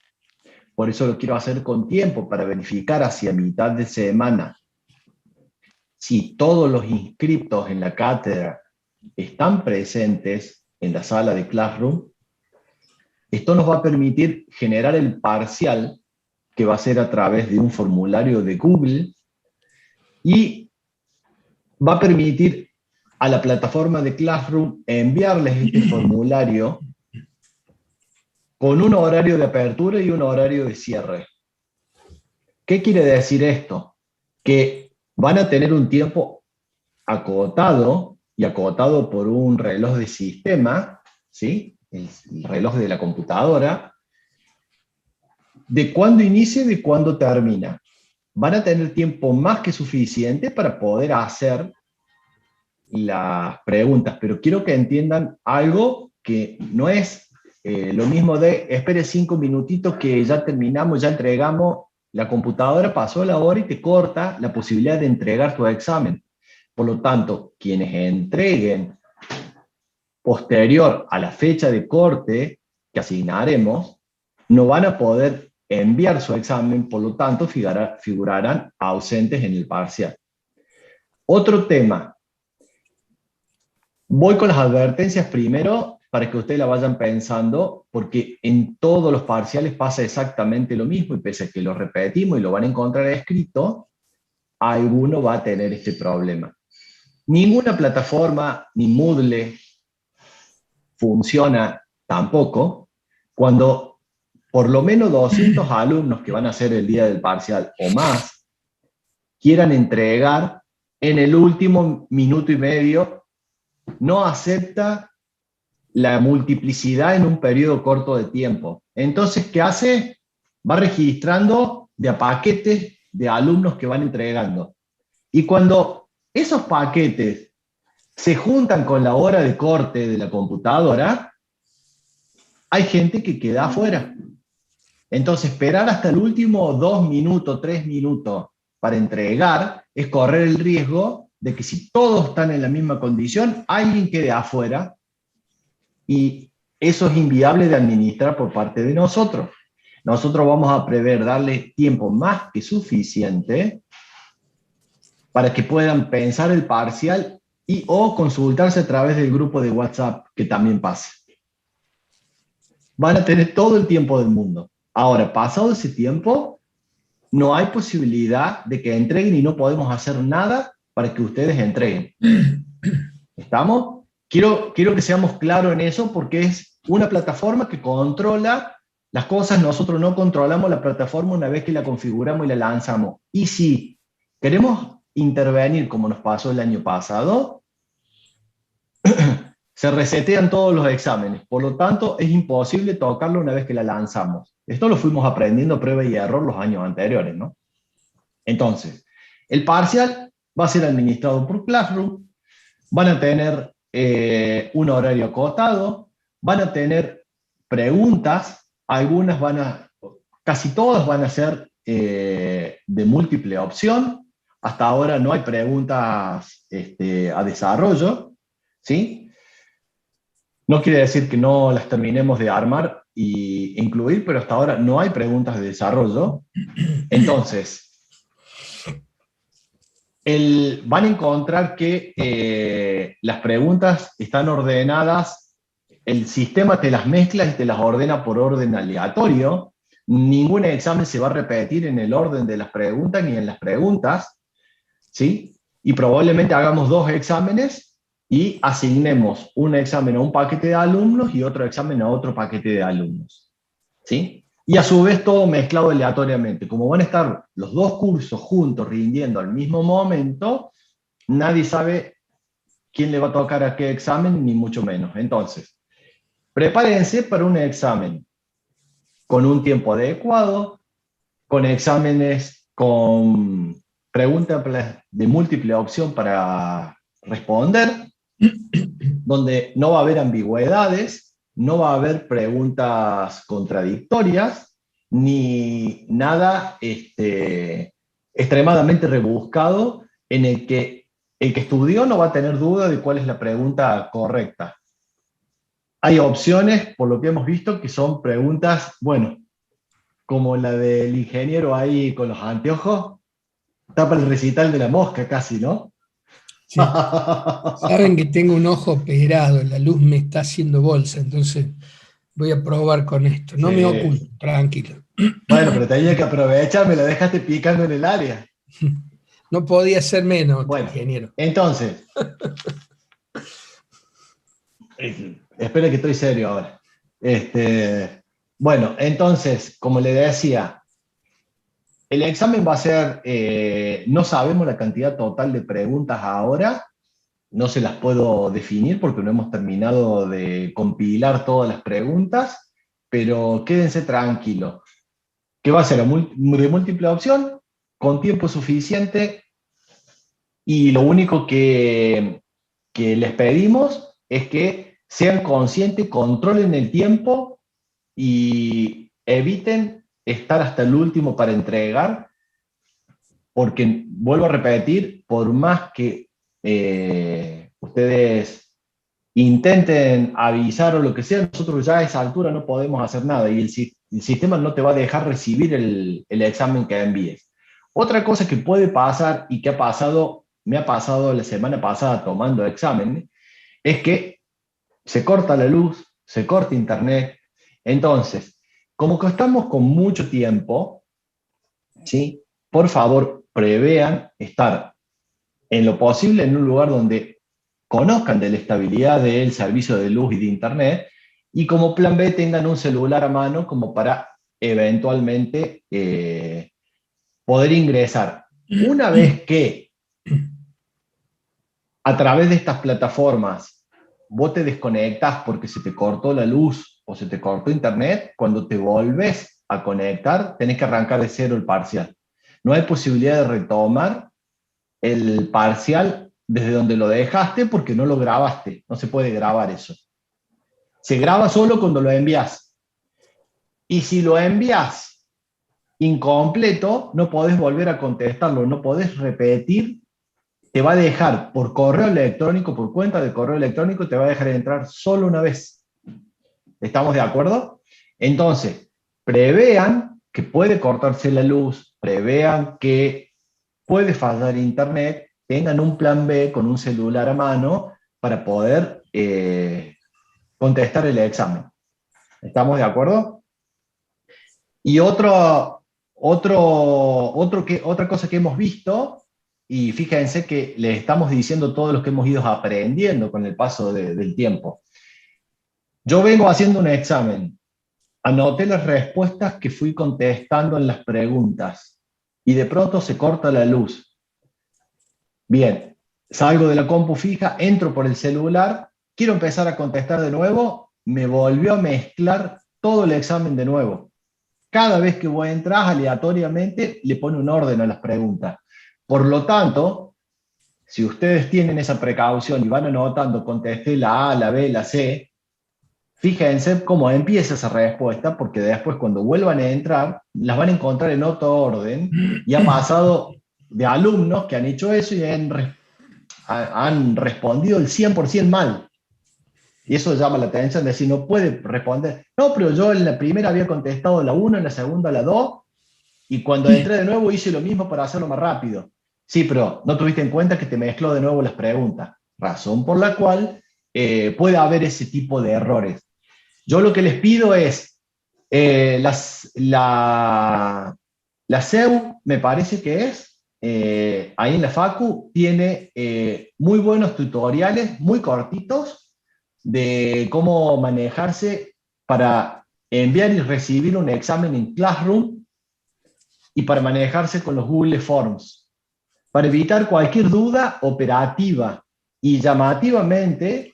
B: por eso lo quiero hacer con tiempo para verificar hacia mitad de semana si todos los inscriptos en la cátedra están presentes en la sala de Classroom. Esto nos va a permitir generar el parcial que va a ser a través de un formulario de Google, y va a permitir a la plataforma de Classroom enviarles este formulario con un horario de apertura y un horario de cierre. ¿Qué quiere decir esto? Que van a tener un tiempo acotado, y acotado por un reloj de sistema, ¿sí? El reloj de la computadora, de cuándo inicia y de cuándo termina. Van a tener tiempo más que suficiente para poder hacer las preguntas, pero quiero que entiendan algo que no es lo mismo de espere 5 minutitos que ya terminamos, ya entregamos, la computadora pasó la hora y te corta la posibilidad de entregar tu examen. Por lo tanto, quienes entreguen posterior a la fecha de corte que asignaremos, no van a poder enviar su examen, por lo tanto figurarán ausentes en el parcial. Otro tema. Voy con las advertencias primero para que ustedes la vayan pensando, porque en todos los parciales pasa exactamente lo mismo, y pese a que lo repetimos y lo van a encontrar escrito, alguno va a tener este problema. Ninguna plataforma, ni Moodle, funciona tampoco cuando por lo menos 200 alumnos que van a hacer el día del parcial o más quieran entregar en el último minuto y medio. No acepta la multiplicidad en un periodo corto de tiempo. Entonces, ¿qué hace? Va registrando de a paquetes de alumnos que van entregando. Y cuando esos paquetes se juntan con la hora de corte de la computadora, hay gente que queda afuera. Entonces, esperar hasta el último 2 minutos, 3 minutos para entregar es correr el riesgo de que, si todos están en la misma condición, alguien quede afuera, y eso es inviable de administrar por parte de nosotros. Nosotros vamos a prever darle tiempo más que suficiente para que puedan pensar el parcial y o consultarse a través del grupo de WhatsApp, que también pasa. Van a tener todo el tiempo del mundo. Ahora, pasado ese tiempo, no hay posibilidad de que entreguen, y no podemos hacer nada para que ustedes entreguen. ¿Estamos? Quiero que seamos claros en eso, porque es una plataforma que controla las cosas. Nosotros no controlamos la plataforma una vez que la configuramos y la lanzamos. Y si queremos intervenir, como nos pasó el año pasado, se resetean todos los exámenes. Por lo tanto, es imposible tocarlo una vez que la lanzamos. Esto lo fuimos aprendiendo prueba y error los años anteriores, ¿no? Entonces, el parcial va a ser administrado por Classroom, van a tener un horario acotado, van a tener preguntas, casi todas van a ser de múltiple opción. Hasta ahora no hay preguntas a desarrollo, ¿sí? No quiere decir que no las terminemos de armar e incluir, pero hasta ahora no hay preguntas de desarrollo. Entonces, van a encontrar que las preguntas están ordenadas, el sistema te las mezcla y te las ordena por orden aleatorio. Ningún examen se va a repetir en el orden de las preguntas ni en las preguntas, ¿sí? Y probablemente hagamos 2 exámenes y asignemos un examen a un paquete de alumnos y otro examen a otro paquete de alumnos, ¿sí? Y a su vez todo mezclado aleatoriamente. Como van a estar los 2 cursos juntos rindiendo al mismo momento, nadie sabe quién le va a tocar a qué examen, ni mucho menos. Entonces, prepárense para un examen con un tiempo adecuado, con exámenes con preguntas de múltiple opción para responder, donde no va a haber ambigüedades, no va a haber preguntas contradictorias, ni nada extremadamente rebuscado, en el que estudió no va a tener duda de cuál es la pregunta correcta. Hay opciones, por lo que hemos visto, que son preguntas, bueno, como la del ingeniero ahí con los anteojos, tapa el recital de la mosca casi, ¿no?
A: Sí. Saben que tengo un ojo operado, la luz me está haciendo bolsa, entonces voy a probar con esto. No me oculto, tranquilo.
B: Bueno, pero tenía que aprovechar, me lo dejaste picando en el área.
A: No podía ser menos,
B: Bueno,
A: ingeniero.
B: entonces, espera que estoy serio ahora. Bueno, entonces, como le decía, el examen va a ser, no sabemos la cantidad total de preguntas ahora, no se las puedo definir porque no hemos terminado de compilar todas las preguntas, pero quédense tranquilos, que va a ser de múltiple opción, con tiempo suficiente, y lo único que les pedimos es que sean conscientes, controlen el tiempo y eviten estar hasta el último para entregar, porque vuelvo a repetir, por más que ustedes intenten avisar o lo que sea, nosotros ya a esa altura no podemos hacer nada y el sistema no te va a dejar recibir el examen que envíes. Otra cosa que puede pasar y que ha pasado, me ha pasado la semana pasada tomando examen, es que se corta la luz, se corta internet. Entonces, como que estamos con mucho tiempo, ¿sí? Por favor, prevean estar en lo posible en un lugar donde conozcan de la estabilidad del servicio de luz y de internet, y como plan B tengan un celular a mano como para eventualmente poder ingresar. Una vez que a través de estas plataformas vos te desconectas porque se te cortó la luz o se te cortó internet, cuando te volves a conectar tenés que arrancar de cero el parcial. No hay posibilidad de retomar el parcial desde donde lo dejaste porque no lo grabaste. No se puede grabar eso. Se graba solo cuando lo envías. Y si lo envías incompleto, no podés volver a contestarlo, no podés repetir. Te va a dejar por correo electrónico, por cuenta de correo electrónico, te va a dejar entrar solo una vez. ¿Estamos de acuerdo? Entonces, prevean que puede cortarse la luz, prevean que puede fallar internet, tengan un plan B con un celular a mano para poder contestar el examen. ¿Estamos de acuerdo? Y otra cosa que hemos visto, y fíjense que les estamos diciendo todo lo que hemos ido aprendiendo con el paso del tiempo. Yo vengo haciendo un examen, anoté las respuestas que fui contestando en las preguntas, y de pronto se corta la luz. Bien, salgo de la compu fija, entro por el celular, quiero empezar a contestar de nuevo, me volvió a mezclar todo el examen de nuevo. Cada vez que vos entras aleatoriamente, le pone un orden a las preguntas. Por lo tanto, si ustedes tienen esa precaución y van anotando, contesté la A, la B, la C, fíjense cómo empieza esa respuesta, porque después cuando vuelvan a entrar, las van a encontrar en otro orden, y ha pasado de alumnos que han hecho eso y han respondido el 100% mal. Y eso llama la atención, de decir, no puede responder. No, pero yo en la primera había contestado la 1, en la segunda la 2, y cuando entré de nuevo hice lo mismo para hacerlo más rápido. Sí, pero no tuviste en cuenta que te mezcló de nuevo las preguntas. Razón por la cual puede haber ese tipo de errores. Yo lo que les pido es, la CEU, me parece que es, ahí en la Facu, tiene muy buenos tutoriales, muy cortitos, de cómo manejarse para enviar y recibir un examen en Classroom y para manejarse con los Google Forms, para evitar cualquier duda operativa. Y llamativamente,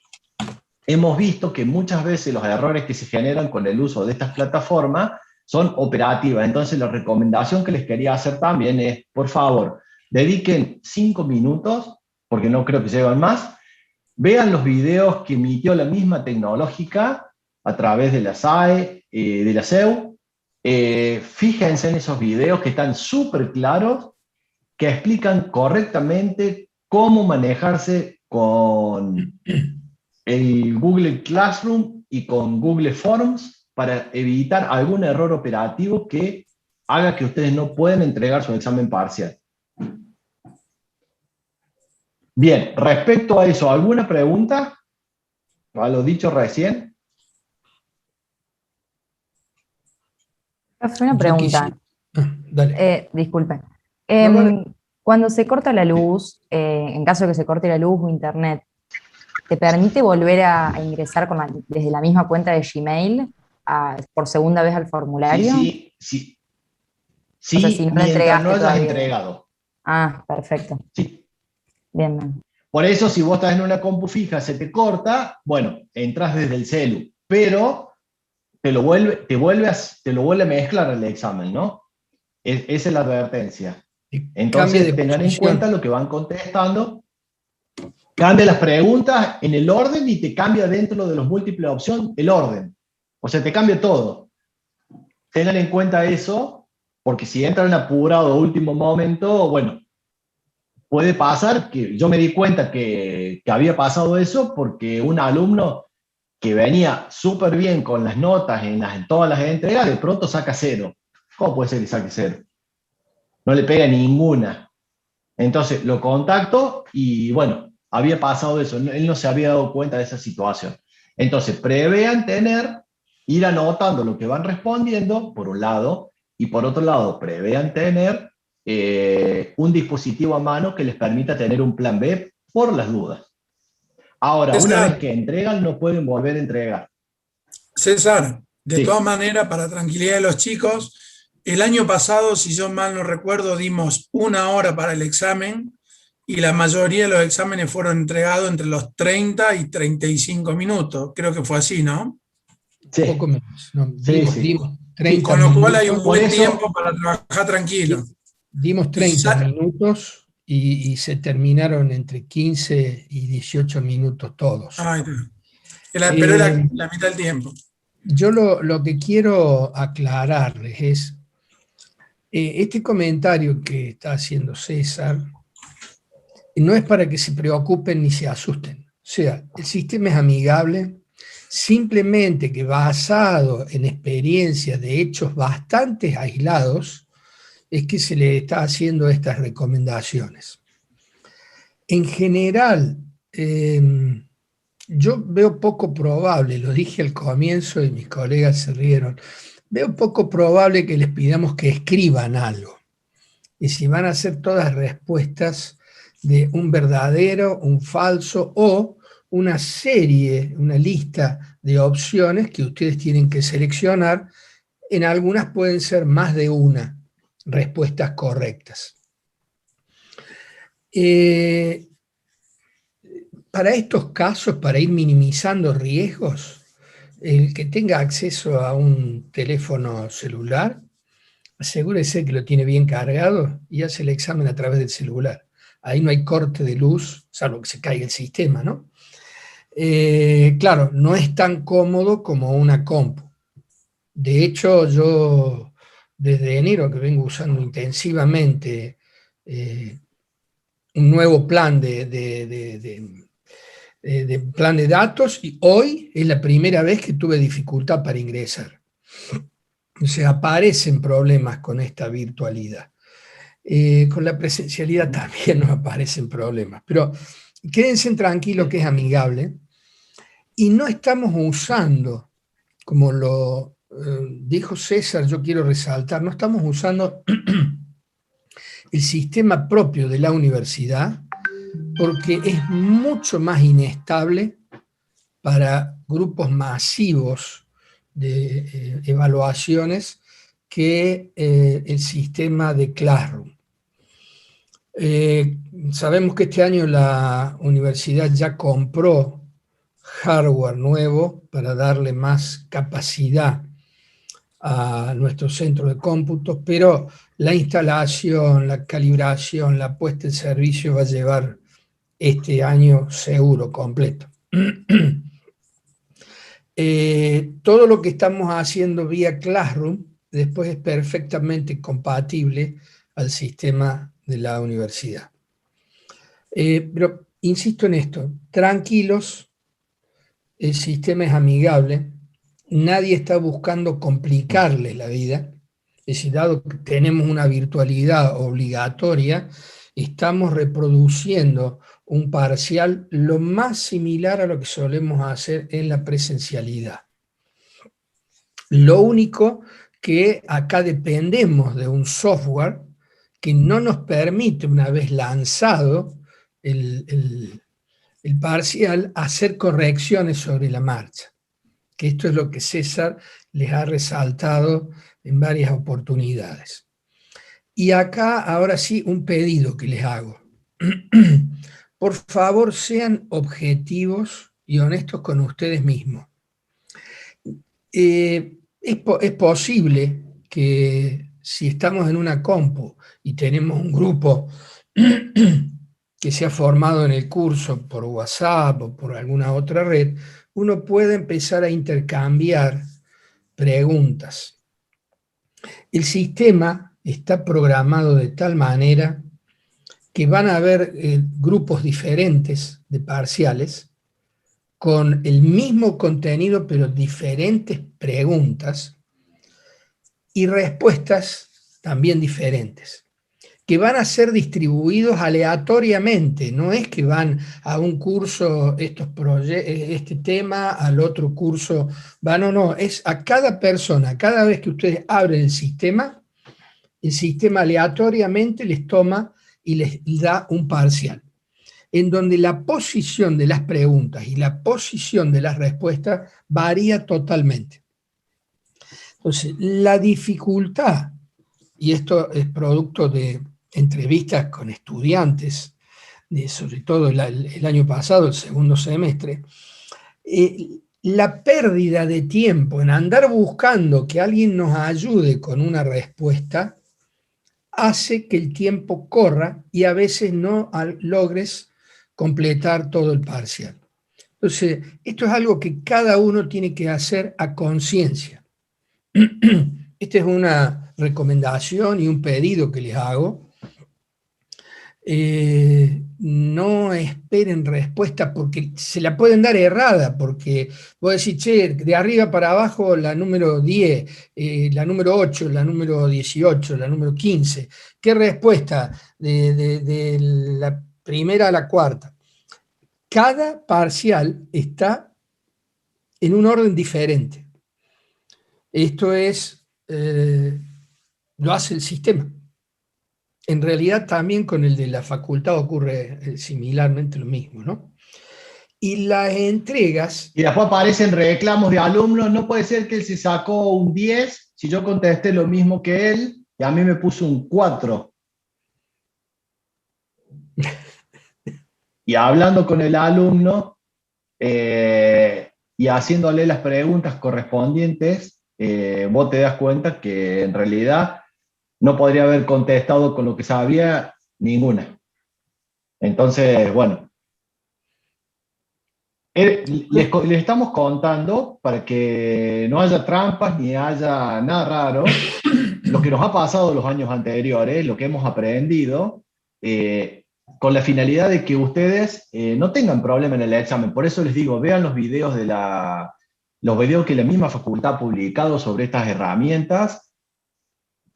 B: hemos visto que muchas veces los errores que se generan con el uso de estas plataformas son operativas. Entonces, la recomendación que les quería hacer también es, por favor, dediquen 5 minutos, porque no creo que lleven más, vean los videos que emitió la misma tecnológica a través de la SAE, de la CEU. Fíjense en esos videos que están súper claros, que explican correctamente cómo manejarse con el Google Classroom y con Google Forms para evitar algún error operativo que haga que ustedes no puedan entregar su examen parcial. Bien, respecto a eso, ¿alguna pregunta? A lo dicho recién.
M: Profe, una
A: Yo
M: pregunta.
A: dale.
M: Disculpe.
A: No, vale.
M: Cuando se corta la luz, en caso de que se corte la luz o internet, ¿te permite volver a ingresar desde la misma cuenta de Gmail por segunda vez al formulario?
B: Sí.
M: O sea, si no lo
B: Mientras
M: entregaste
B: no hayas
M: todavía.
B: entregado.
M: Ah, perfecto.
B: Sí.
M: Bien.
B: Por eso, si vos estás en una compu fija, se te corta, bueno, entras desde el celu, pero te lo vuelve a mezclar el examen, ¿no? Esa es la advertencia. Entonces, tengan en cuenta lo que van contestando. Cambia las preguntas en el orden y te cambia dentro de los múltiples opciones el orden. O sea, te cambia todo. Tengan en cuenta eso, porque si entran apurado a último momento, bueno, puede pasar que yo me di cuenta que había pasado eso porque un alumno que venía súper bien con las notas en todas las entregas, de pronto saca 0. ¿Cómo puede ser que saque 0? No le pega ninguna. Entonces lo contacto y bueno, había pasado eso, él no se había dado cuenta de esa situación. Entonces prevean ir anotando lo que van respondiendo, por un lado, y por otro lado, prevean tener un dispositivo a mano que les permita tener un plan B por las dudas. Ahora, una vez que entregan, no pueden volver a entregar.
G: César, de todas maneras, para tranquilidad de los chicos, el año pasado, si yo mal no recuerdo, dimos 1 hora para el examen y la mayoría de los exámenes fueron entregados entre los 30 y 35 minutos. Creo que fue así, ¿no?
B: Sí.
A: Poco menos. No, dimos 30
G: y con lo cual hay un
A: minutos.
G: buen tiempo para trabajar tranquilo.
A: Dimos 30 minutos y se terminaron entre 15 y 18 minutos todos.
G: Pero era la mitad del tiempo.
A: Yo lo que quiero aclararles es, este comentario que está haciendo César no es para que se preocupen ni se asusten. O sea, el sistema es amigable, simplemente que basado en experiencias de hechos bastante aislados, es que se le está haciendo estas recomendaciones. En general, yo veo poco probable, lo dije al comienzo y mis colegas se rieron, veo poco probable que les pidamos que escriban algo. Y si van a hacer todas respuestas de un verdadero, un falso o una serie, una lista de opciones que ustedes tienen que seleccionar, en algunas pueden ser más de una respuestas correctas. Para estos casos, para ir minimizando riesgos, el que tenga acceso a un teléfono celular, asegúrese que lo tiene bien cargado y hace el examen a través del celular. Ahí no hay corte de luz, salvo que se caiga el sistema, ¿no? Claro, no es tan cómodo como una compu. De hecho, yo desde enero que vengo usando intensivamente un nuevo plan plan de datos y hoy es la primera vez que tuve dificultad para ingresar. O sea, aparecen problemas con esta virtualidad. Con la presencialidad también nos aparecen problemas, pero quédense tranquilos que es amigable y no estamos usando, como lo dijo César, yo quiero resaltar, no estamos usando el sistema propio de la universidad porque es mucho más inestable para grupos masivos de evaluaciones que el sistema de Classroom. Sabemos que este año la universidad ya compró hardware nuevo para darle más capacidad a nuestro centro de cómputos, pero la instalación, la calibración, la puesta en servicio va a llevar este año seguro, completo. Todo lo que estamos haciendo vía Classroom después es perfectamente compatible al sistema de la universidad. Pero insisto en esto, tranquilos, el sistema es amigable, nadie está buscando complicarles la vida, es decir, dado que tenemos una virtualidad obligatoria, estamos reproduciendo un parcial lo más similar a lo que solemos hacer en la presencialidad. Lo único que acá dependemos de un software que no nos permite, una vez lanzado el parcial, hacer correcciones sobre la marcha. Que esto es lo que César les ha resaltado en varias oportunidades. Y acá, ahora sí, un pedido que les hago. Por favor, sean objetivos y honestos con ustedes mismos. Es posible que si estamos en una compu y tenemos un grupo que se ha formado en el curso por WhatsApp o por alguna otra red, uno puede empezar a intercambiar preguntas. El sistema está programado de tal manera que van a haber grupos diferentes de parciales con el mismo contenido pero diferentes preguntas y respuestas también diferentes, que van a ser distribuidos aleatoriamente. No es que van a un curso este tema, al otro curso, no, es a cada persona. Cada vez que ustedes abren el sistema aleatoriamente les toma y les da un parcial, en donde la posición de las preguntas y la posición de las respuestas varía totalmente. Entonces, la dificultad, y esto es producto de entrevistas con estudiantes, sobre todo el año pasado, el segundo semestre, la pérdida de tiempo en andar buscando que alguien nos ayude con una respuesta hace que el tiempo corra y a veces no logres completar todo el parcial. Entonces, esto es algo que cada uno tiene que hacer a conciencia. Esta es una recomendación y un pedido que les hago. No esperen respuesta porque se la pueden dar errada, porque vos decís, che, de arriba para abajo la número 10, la número 8, la número 18, la número 15. ¿Qué respuesta? De la primera a la cuarta. Cada parcial está en un orden diferente. Esto es, lo hace el sistema. En realidad también con el de la facultad ocurre similarmente lo mismo, ¿no? Y las entregas...
B: Y después aparecen reclamos de alumnos, no puede ser que él se sacó un 10 si yo contesté lo mismo que él y a mí me puso un 4. Y hablando con el alumno y haciéndole las preguntas correspondientes, vos te das cuenta que en realidad no podría haber contestado con lo que sabía ninguna. Entonces, bueno, les estamos contando para que no haya trampas ni haya nada raro, lo que nos ha pasado los años anteriores, lo que hemos aprendido, con la finalidad de que ustedes no tengan problema en el examen. Por eso les digo, vean los videos los videos que la misma facultad ha publicado sobre estas herramientas,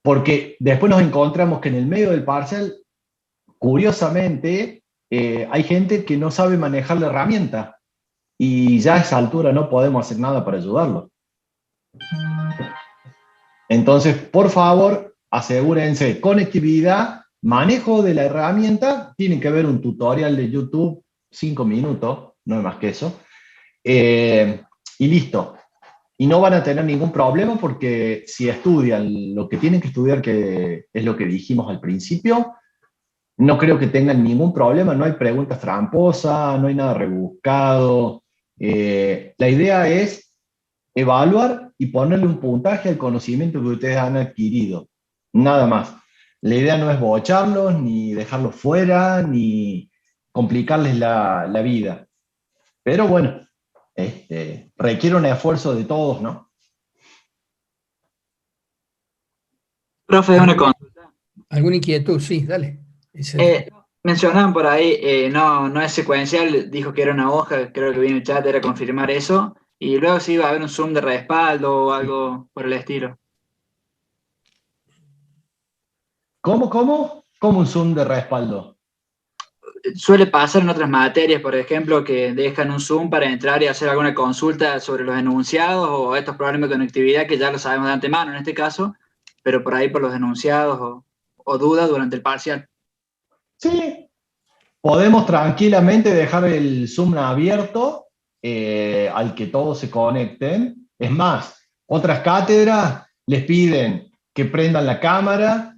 B: porque después nos encontramos que en el medio del parcial, curiosamente, hay gente que no sabe manejar la herramienta y ya a esa altura no podemos hacer nada para ayudarlo. Entonces, por favor, asegúrense, conectividad, manejo de la herramienta, tienen que ver un tutorial de YouTube, 5 minutos, no es más que eso, y listo. Y no van a tener ningún problema porque si estudian lo que tienen que estudiar, que es lo que dijimos al principio, no creo que tengan ningún problema, no hay preguntas tramposas, no hay nada rebuscado. La idea es evaluar y ponerle un puntaje al conocimiento que ustedes han adquirido, nada más. La idea no es bocharlos, ni dejarlos fuera, ni complicarles la vida. Pero bueno, requiere un esfuerzo de todos, ¿no?
N: Profe, una consulta.
A: ¿Alguna inquietud? Sí, dale.
N: Mencionaban por ahí, no es secuencial, dijo que era una hoja, creo que vi en el chat, era confirmar eso, y luego sí iba a haber un zoom de respaldo o algo por el estilo.
B: ¿Cómo un zoom de respaldo?
N: suele pasar en otras materias, por ejemplo, que dejan un Zoom para entrar y hacer alguna consulta sobre los enunciados o estos problemas de conectividad que ya lo sabemos de antemano en este caso, pero por ahí por los enunciados o dudas durante el parcial.
B: Sí, podemos tranquilamente dejar el Zoom abierto al que todos se conecten. Es más, otras cátedras les piden que prendan la cámara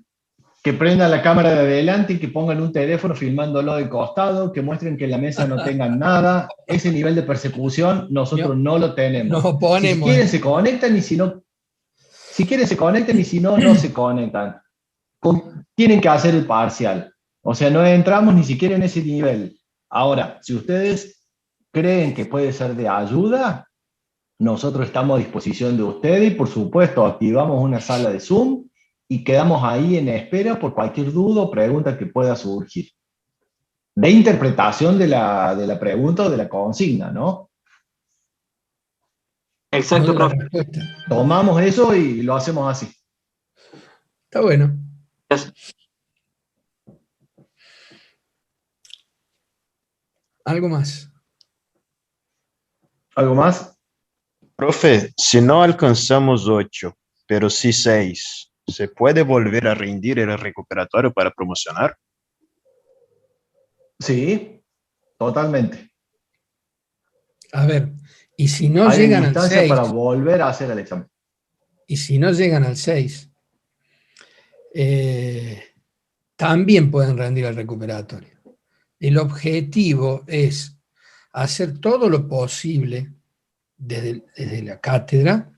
B: de adelante y que pongan un teléfono filmándolo de costado, que muestren que en la mesa no tengan nada. Ese nivel de persecución nosotros no lo tenemos.
A: Nos oponemos.
B: Si quieren se conectan y si no, no se conectan. Tienen que hacer el parcial. O sea, no entramos ni siquiera en ese nivel. Ahora, si ustedes creen que puede ser de ayuda, nosotros estamos a disposición de ustedes y por supuesto activamos una sala de Zoom y quedamos ahí en espera por cualquier duda o pregunta que pueda surgir. De interpretación de la pregunta o de la consigna, ¿no?
N: Exacto, profe.
B: Tomamos eso y lo hacemos así.
A: Está bueno. ¿Algo más?
B: ¿Algo más?
O: Profe, si no alcanzamos 8, pero sí 6, ¿se puede volver a rendir el recuperatorio para promocionar?
B: Sí, totalmente.
A: A ver, y si no
B: Hay
A: llegan al
B: instancia
A: 6,
B: para volver a hacer el examen.
A: y si no llegan al 6, también pueden rendir el recuperatorio. El objetivo es hacer todo lo posible desde la cátedra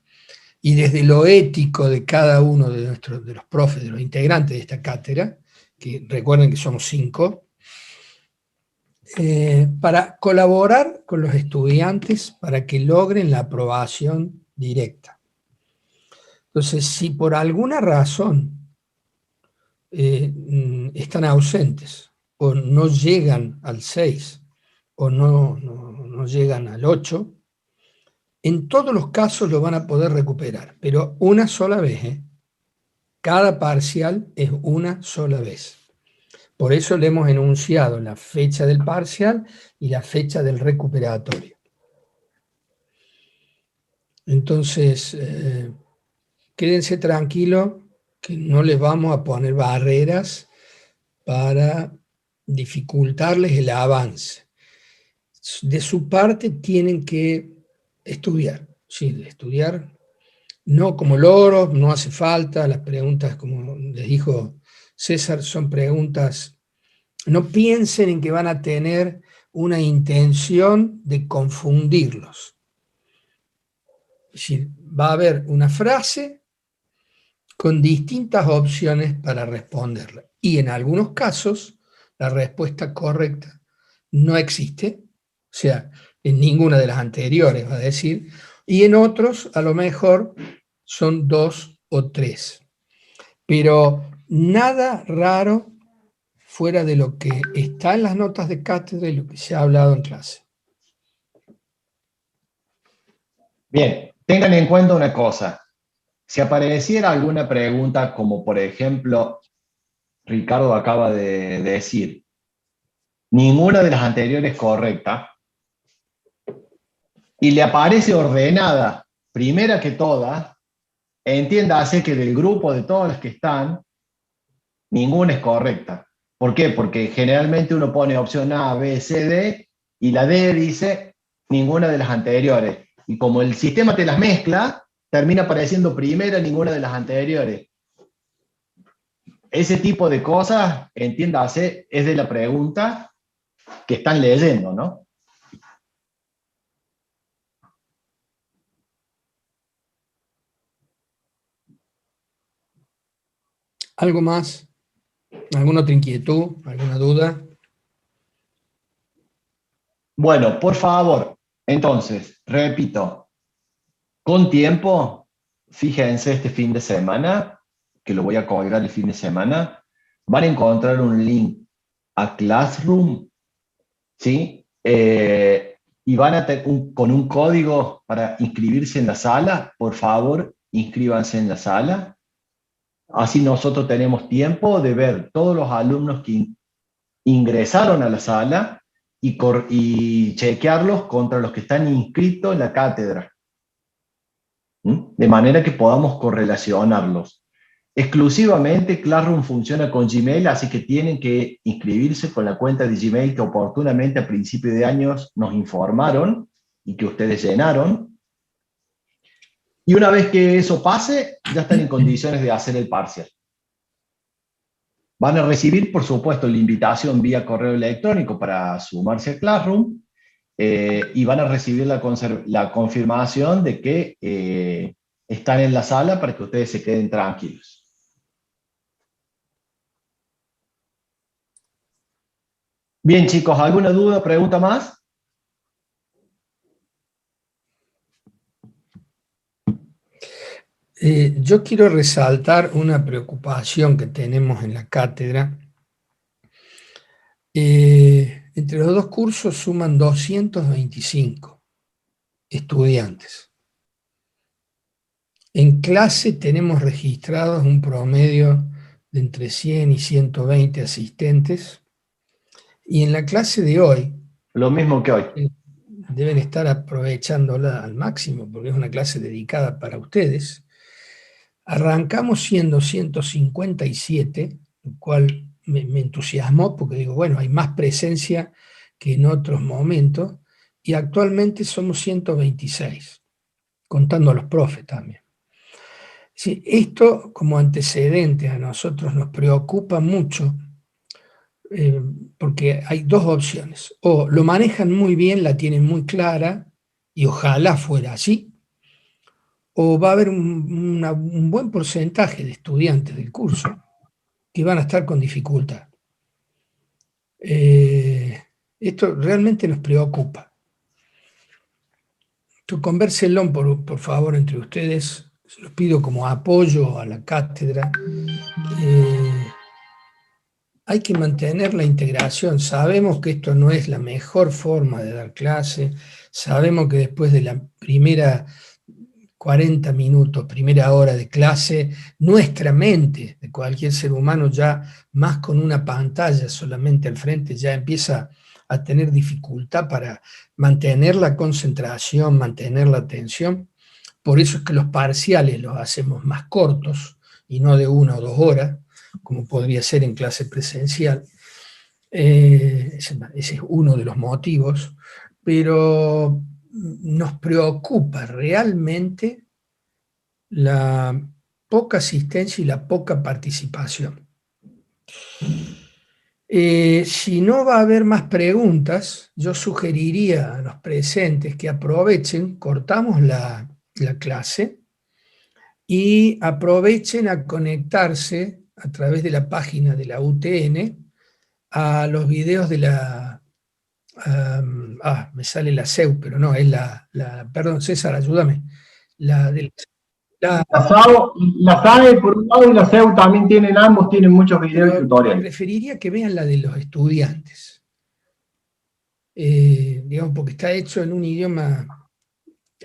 A: y desde lo ético de cada uno de los profes, de los integrantes de esta cátedra, que recuerden que somos 5, para colaborar con los estudiantes para que logren la aprobación directa. Entonces, si por alguna razón están ausentes o no llegan al 6 o no llegan al 8, en todos los casos lo van a poder recuperar, pero una sola vez. Cada parcial es una sola vez. Por eso le hemos enunciado la fecha del parcial y la fecha del recuperatorio. Entonces, quédense tranquilos que no les vamos a poner barreras para dificultarles el avance. De su parte tienen que estudiar, sí, estudiar, no como loros, no hace falta, las preguntas, como les dijo César, son preguntas, no piensen en que van a tener una intención de confundirlos. Es decir, va a haber una frase con distintas opciones para responderla. Y en algunos casos, la respuesta correcta no existe, o sea, en ninguna de las anteriores, va a decir, y en otros, a lo mejor, son 2 o 3. Pero nada raro fuera de lo que está en las notas de cátedra y lo que se ha hablado en clase.
B: Bien, tengan en cuenta una cosa. Si apareciera alguna pregunta, como por ejemplo, Ricardo acaba de decir, ninguna de las anteriores correcta, y le aparece ordenada, primera que todas, entiéndase que del grupo de todas las que están, ninguna es correcta. ¿Por qué? Porque generalmente uno pone opción A, B, C, D, y la D dice ninguna de las anteriores. Y como el sistema te las mezcla, termina apareciendo primera ninguna de las anteriores. Ese tipo de cosas, entiéndase, es de la pregunta que están leyendo, ¿no?
A: ¿Algo más? ¿Alguna otra inquietud? ¿Alguna duda?
B: Bueno, por favor, entonces, repito, con tiempo, fíjense este fin de semana, que lo voy a colgar el fin de semana, van a encontrar un link a Classroom, ¿sí? Y van a tener con un código para inscribirse en la sala. Por favor, inscríbanse en la sala. Así nosotros tenemos tiempo de ver todos los alumnos que ingresaron a la sala y chequearlos contra los que están inscritos en la cátedra. De manera que podamos correlacionarlos. Exclusivamente Classroom funciona con Gmail, así que tienen que inscribirse con la cuenta de Gmail que oportunamente a principio de años nos informaron y que ustedes llenaron. Y una vez que eso pase, ya están en condiciones de hacer el parcial. Van a recibir, por supuesto, la invitación vía correo electrónico para sumarse a Classroom y van a recibir la confirmación de que están en la sala para que ustedes se queden tranquilos. Bien, chicos, ¿alguna duda, pregunta más?
A: Yo quiero resaltar una preocupación que tenemos en la cátedra. Entre los dos cursos suman 225 estudiantes. En clase tenemos registrados un promedio de entre 100 y 120 asistentes. Y en la clase de hoy...
B: Lo mismo que hoy.
A: Deben estar aprovechándola al máximo, porque es una clase dedicada para ustedes. Arrancamos siendo 157, lo cual me entusiasmó, porque digo, bueno, hay más presencia que en otros momentos, y actualmente somos 126, contando a los profes también. Sí, esto como antecedente a nosotros nos preocupa mucho, porque hay dos opciones: o lo manejan muy bien, la tienen muy clara, y ojalá fuera así, o va a haber un buen porcentaje de estudiantes del curso que van a estar con dificultad. Esto realmente nos preocupa. Entonces, convérsenlo por favor entre ustedes, se los pido como apoyo a la cátedra. Hay que mantener la integración. Sabemos que esto no es la mejor forma de dar clase, sabemos que después de la primera 40 minutos, primera hora de clase, nuestra mente de cualquier ser humano ya más con una pantalla solamente al frente ya empieza a tener dificultad para mantener la concentración, mantener la atención. Por eso es que los parciales los hacemos más cortos y no de 1 o 2 horas, como podría ser en clase presencial. Ese es uno de los motivos, pero nos preocupa realmente la poca asistencia y la poca participación. Si no va a haber más preguntas, yo sugeriría a los presentes que aprovechen, cortamos la clase y aprovechen a conectarse a través de la página de la UTN a los videos de la... me sale la CEU, pero no, es perdón, César, ayúdame. La
B: SAE por un lado y la CEU también tienen, ambos tienen muchos videos y tutoriales.
A: Preferiría que vean la de los estudiantes. Digamos, porque está hecho en un idioma,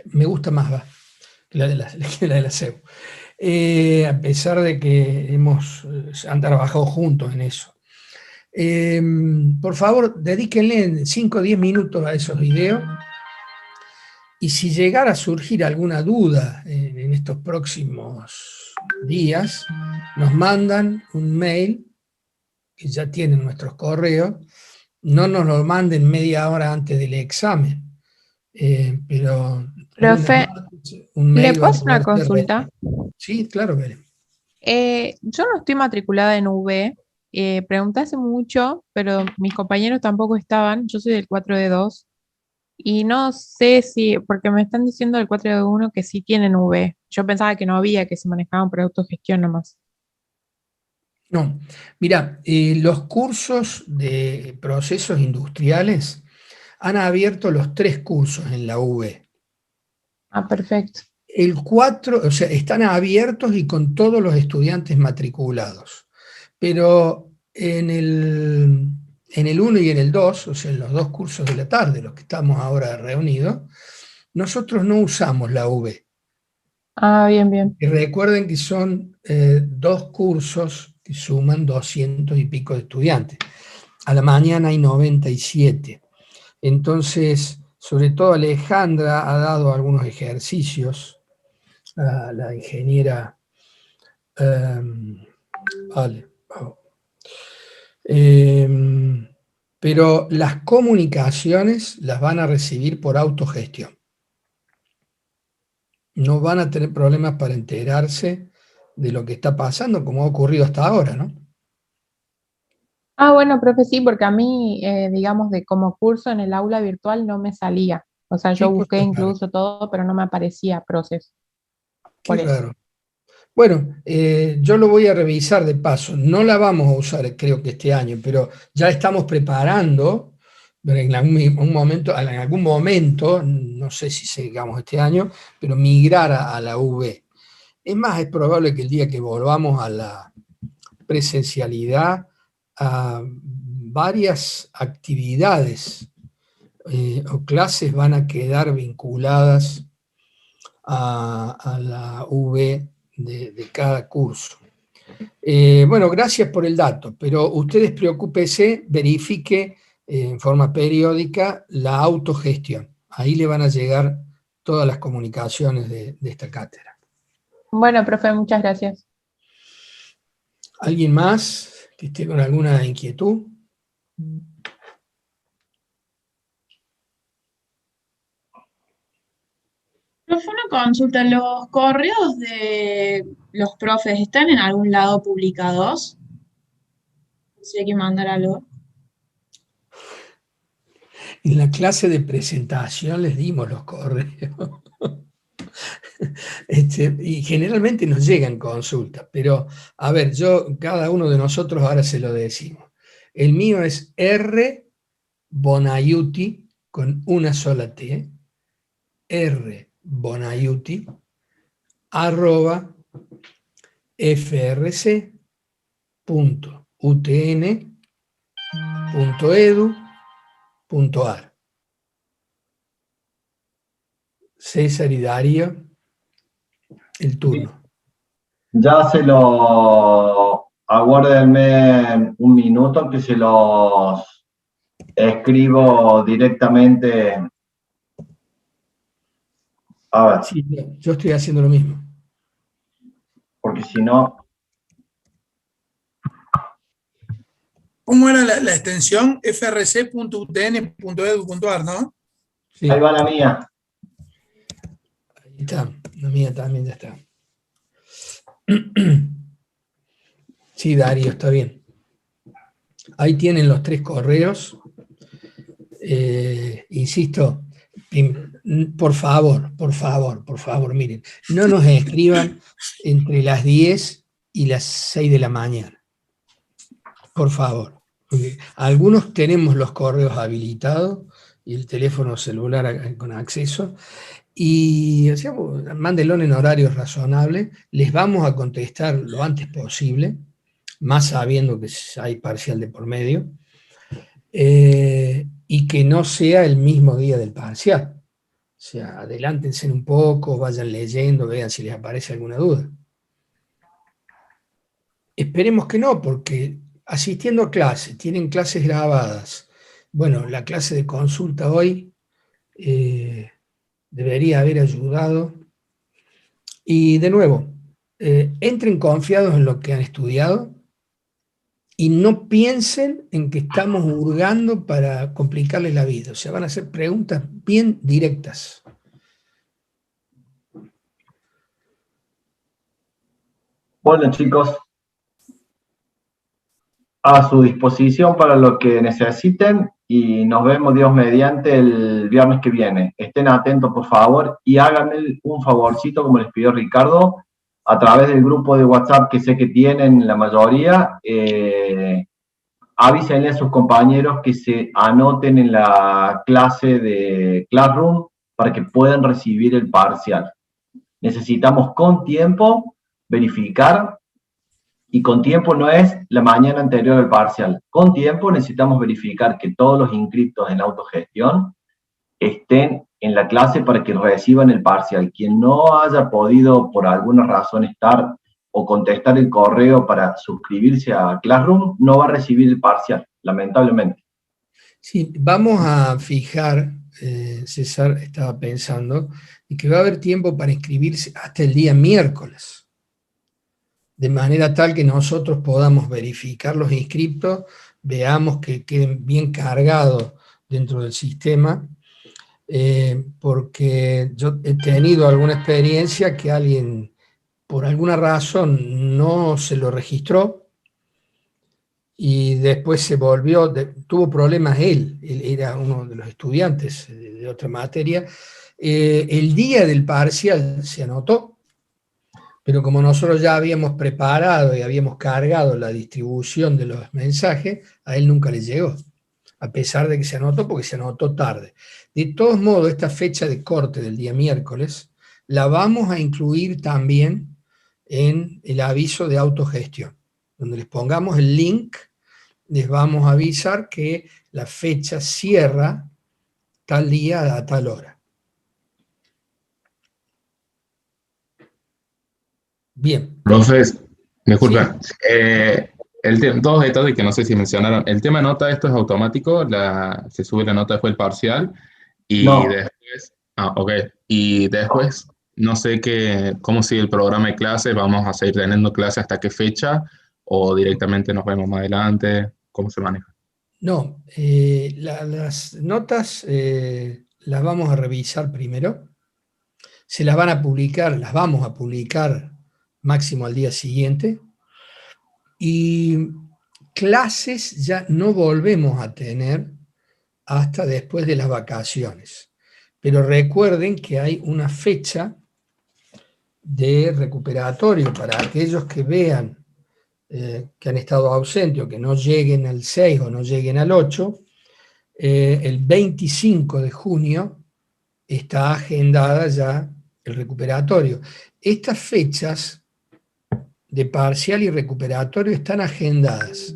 A: me gusta más que la de la CEU. A pesar de que han trabajado juntos en eso. Por favor, dedíquenle 5 o 10 minutos a esos videos, y si llegara a surgir alguna duda en estos próximos días, nos mandan un mail, que ya tienen nuestros correos. No nos lo manden media hora antes del examen, pero...
P: Profe, ¿le puedo hacer una consulta?
A: Sí, claro, Belén.
P: Yo no estoy matriculada en UB, pregunté hace mucho, pero mis compañeros tampoco estaban, yo soy del 4D2, y no sé si, porque me están diciendo del 4D1 que sí tienen UB, yo pensaba que no había, que se manejaban por autogestión nomás.
A: No, mira, los cursos de procesos industriales han abierto los 3 cursos en la UB.
P: Ah, perfecto.
A: El 4, o sea, están abiertos y con todos los estudiantes matriculados. Pero en el 1 y en el 2, o sea, en los 2 cursos de la tarde, los que estamos ahora reunidos, nosotros no usamos la UB.
P: Ah, bien, bien.
A: Y recuerden que son 2 cursos que suman 200 y pico de estudiantes. a la mañana hay 97. Entonces, sobre todo Alejandra ha dado algunos ejercicios a la ingeniera vale. Pero las comunicaciones las van a recibir por autogestión. No van a tener problemas para enterarse de lo que está pasando, como ha ocurrido hasta ahora, ¿no?
P: Ah, bueno, profe, sí, porque a mí, digamos, de como curso en el aula virtual no me salía. O sea, yo busqué incluso todo, pero no me aparecía proceso.
A: Qué raro. Bueno, yo lo voy a revisar de paso. No la vamos a usar, creo que este año, pero ya estamos preparando en algún momento, no sé si sigamos este año, pero migrar a la UV. Es más, es probable que el día que volvamos a la presencialidad, a varias actividades o clases van a quedar vinculadas a la UV de cada curso. Bueno, gracias por el dato, pero ustedes preocúpese, verifique en forma periódica la autogestión. Ahí le van a llegar todas las comunicaciones de esta cátedra.
P: Bueno, profe, muchas gracias.
A: ¿Alguien más que esté con alguna inquietud?
D: Profe, una consulta, ¿los correos de los profes están en algún lado publicados? Si hay que mandar algo.
A: En la clase de presentación les dimos los correos. Y generalmente nos llegan consultas, pero a ver, cada uno de nosotros ahora se lo decimos. El mío es R Bonaiuti, con una sola T, R Bonaiuti, @frc.utn.edu.ar. César y Darío, el turno.
B: Ya aguárdenme un minuto que se los escribo directamente. A ver.
A: Sí, yo estoy haciendo lo mismo.
B: Porque si no...
G: ¿Cómo era la extensión? frc.utn.edu.ar, ¿no?
A: Sí.
B: Ahí va la mía.
A: Ahí está, la mía también ya está. Sí, Darío, está bien. Ahí tienen los 3 correos. Insisto, por favor, miren, no nos escriban entre las 10 y las 6 de la mañana. Por favor. Porque algunos tenemos los correos habilitados y el teléfono celular con acceso, y mándenlo en horarios razonables, les vamos a contestar lo antes posible, más sabiendo que hay parcial de por medio, y que no sea el mismo día del parcial. O sea, adelántense un poco, vayan leyendo, vean si les aparece alguna duda. Esperemos que no, porque asistiendo a clases, tienen clases grabadas. Bueno, la clase de consulta hoy debería haber ayudado. Y de nuevo, entren confiados en lo que han estudiado y no piensen en que estamos hurgando para complicarles la vida. O sea, van a hacer preguntas bien directas.
B: Bueno, chicos, a su disposición para lo que necesiten y nos vemos, Dios mediante, el viernes que viene. Estén atentos, por favor, y háganme un favorcito, como les pidió Ricardo, a través del grupo de WhatsApp que sé que tienen la mayoría, avísenle a sus compañeros que se anoten en la clase de Classroom para que puedan recibir el parcial. Necesitamos con tiempo verificar. Y con tiempo no es la mañana anterior al parcial. Con tiempo necesitamos verificar que todos los inscritos en la autogestión estén en la clase para que reciban el parcial. Quien no haya podido por alguna razón estar o contestar el correo para suscribirse a Classroom, no va a recibir el parcial, lamentablemente.
A: Sí, vamos a fijar, César estaba pensando, y que va a haber tiempo para inscribirse hasta el día miércoles, de manera tal que nosotros podamos verificar los inscriptos, veamos que queden bien cargados dentro del sistema, porque yo he tenido alguna experiencia que alguien, por alguna razón, no se lo registró, y después se volvió, tuvo problemas él era uno de los estudiantes de otra materia, el día del parcial se anotó, pero como nosotros ya habíamos preparado y habíamos cargado la distribución de los mensajes, a él nunca le llegó, a pesar de que se anotó, porque se anotó tarde. De todos modos, esta fecha de corte del día miércoles, la vamos a incluir también en el aviso de autogestión, donde les pongamos el link, les vamos a avisar que la fecha cierra tal día a tal hora. Bien.
Q: Profes, disculpa. Dos detalles que no sé si mencionaron. El tema nota, esto es automático, se sube la nota después del parcial y
B: No.
Q: después, ok, y después no sé cómo sigue el programa de clases, vamos a seguir teniendo clases hasta qué fecha o directamente nos vemos más adelante, ¿cómo se maneja?
A: No, las notas las vamos a revisar primero, se las van a publicar, las vamos a publicar máximo al día siguiente, y clases ya no volvemos a tener hasta después de las vacaciones. Pero recuerden que hay una fecha de recuperatorio para aquellos que vean que han estado ausentes o que no lleguen al 6 o no lleguen al 8, el 25 de junio está agendada ya el recuperatorio. Estas fechas de parcial y recuperatorio están agendadas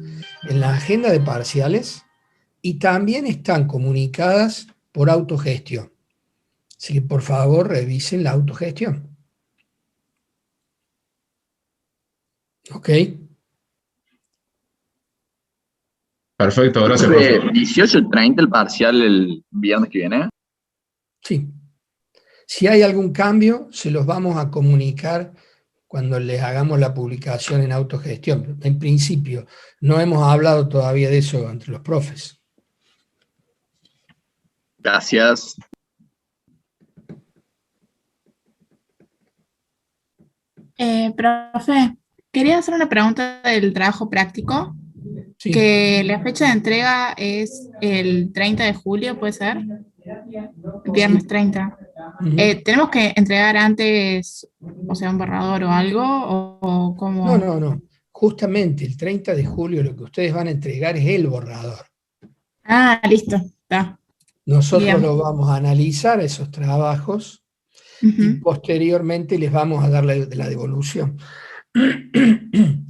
A: en la agenda de parciales y también están comunicadas por autogestión. Así que por favor revisen la autogestión. ¿Ok?
Q: Perfecto, gracias,
E: Profe,
Q: profe.
E: 18:30 el parcial el viernes que viene.
A: Sí. Si hay algún cambio, se los vamos a comunicar cuando les hagamos la publicación en autogestión. En principio, no hemos hablado todavía de eso entre los profes.
E: Gracias.
D: Profe, quería hacer una pregunta del trabajo práctico.
A: Sí.
D: Que la fecha de entrega es el 30 de julio, ¿puede ser? El viernes 30. ¿Tenemos que entregar antes, o sea, un borrador o algo? ¿O cómo?
A: No. Justamente el 30 de julio lo que ustedes van a entregar es el borrador.
D: Ah, listo. Está.
A: Nosotros
D: Bien.
A: lo vamos a analizar, esos trabajos, y posteriormente les vamos a dar la devolución.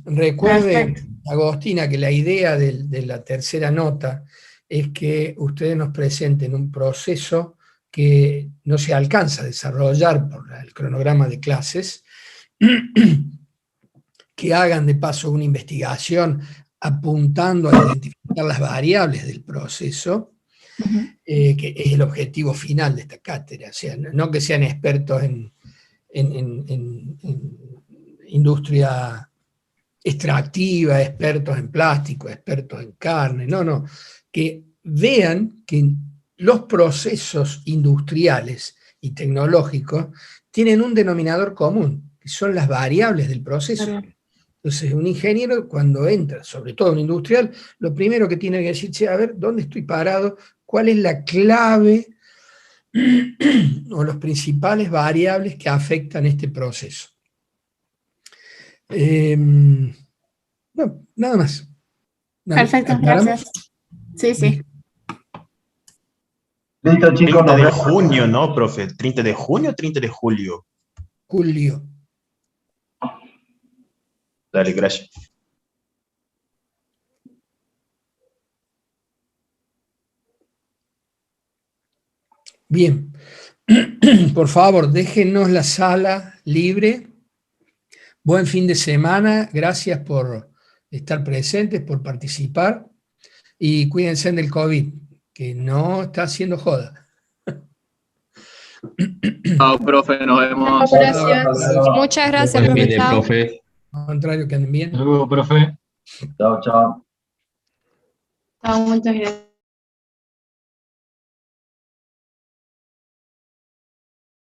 A: Recuerde, Agostina, que la idea de la tercera nota es que ustedes nos presenten un proceso que no se alcanza a desarrollar por el cronograma de clases, que hagan de paso una investigación apuntando a identificar las variables del proceso, que es el objetivo final de esta cátedra. O sea, no que sean expertos en industria extractiva, expertos en plástico, expertos en carne, no, que vean que los procesos industriales y tecnológicos tienen un denominador común, que son las variables del proceso. Entonces, un ingeniero cuando entra, sobre todo un industrial, lo primero que tiene que decir, a ver, ¿dónde estoy parado? ¿Cuál es la clave o las principales variables que afectan este proceso? No, nada más.
D: Perfecto,
A: ¿Aclaramos?
D: gracias. Sí.
B: Listo, chicos.
O: 30 de junio, ¿no, profe? ¿30 de junio o 30 de julio?
A: Julio.
O: Dale, gracias.
A: Bien. Por favor, déjenos la sala libre. Buen fin de semana, gracias por estar presentes, por participar y cuídense del COVID, que no está haciendo joda.
E: Chao, profe, nos vemos.
C: Gracias. Muchas gracias,
Q: Buen fin
C: profe.
Q: de,
C: Chao.
Q: profe.
A: Al contrario, que anden bien.
B: Luego, profe. Chao, chao.
D: Chao, muchas gracias.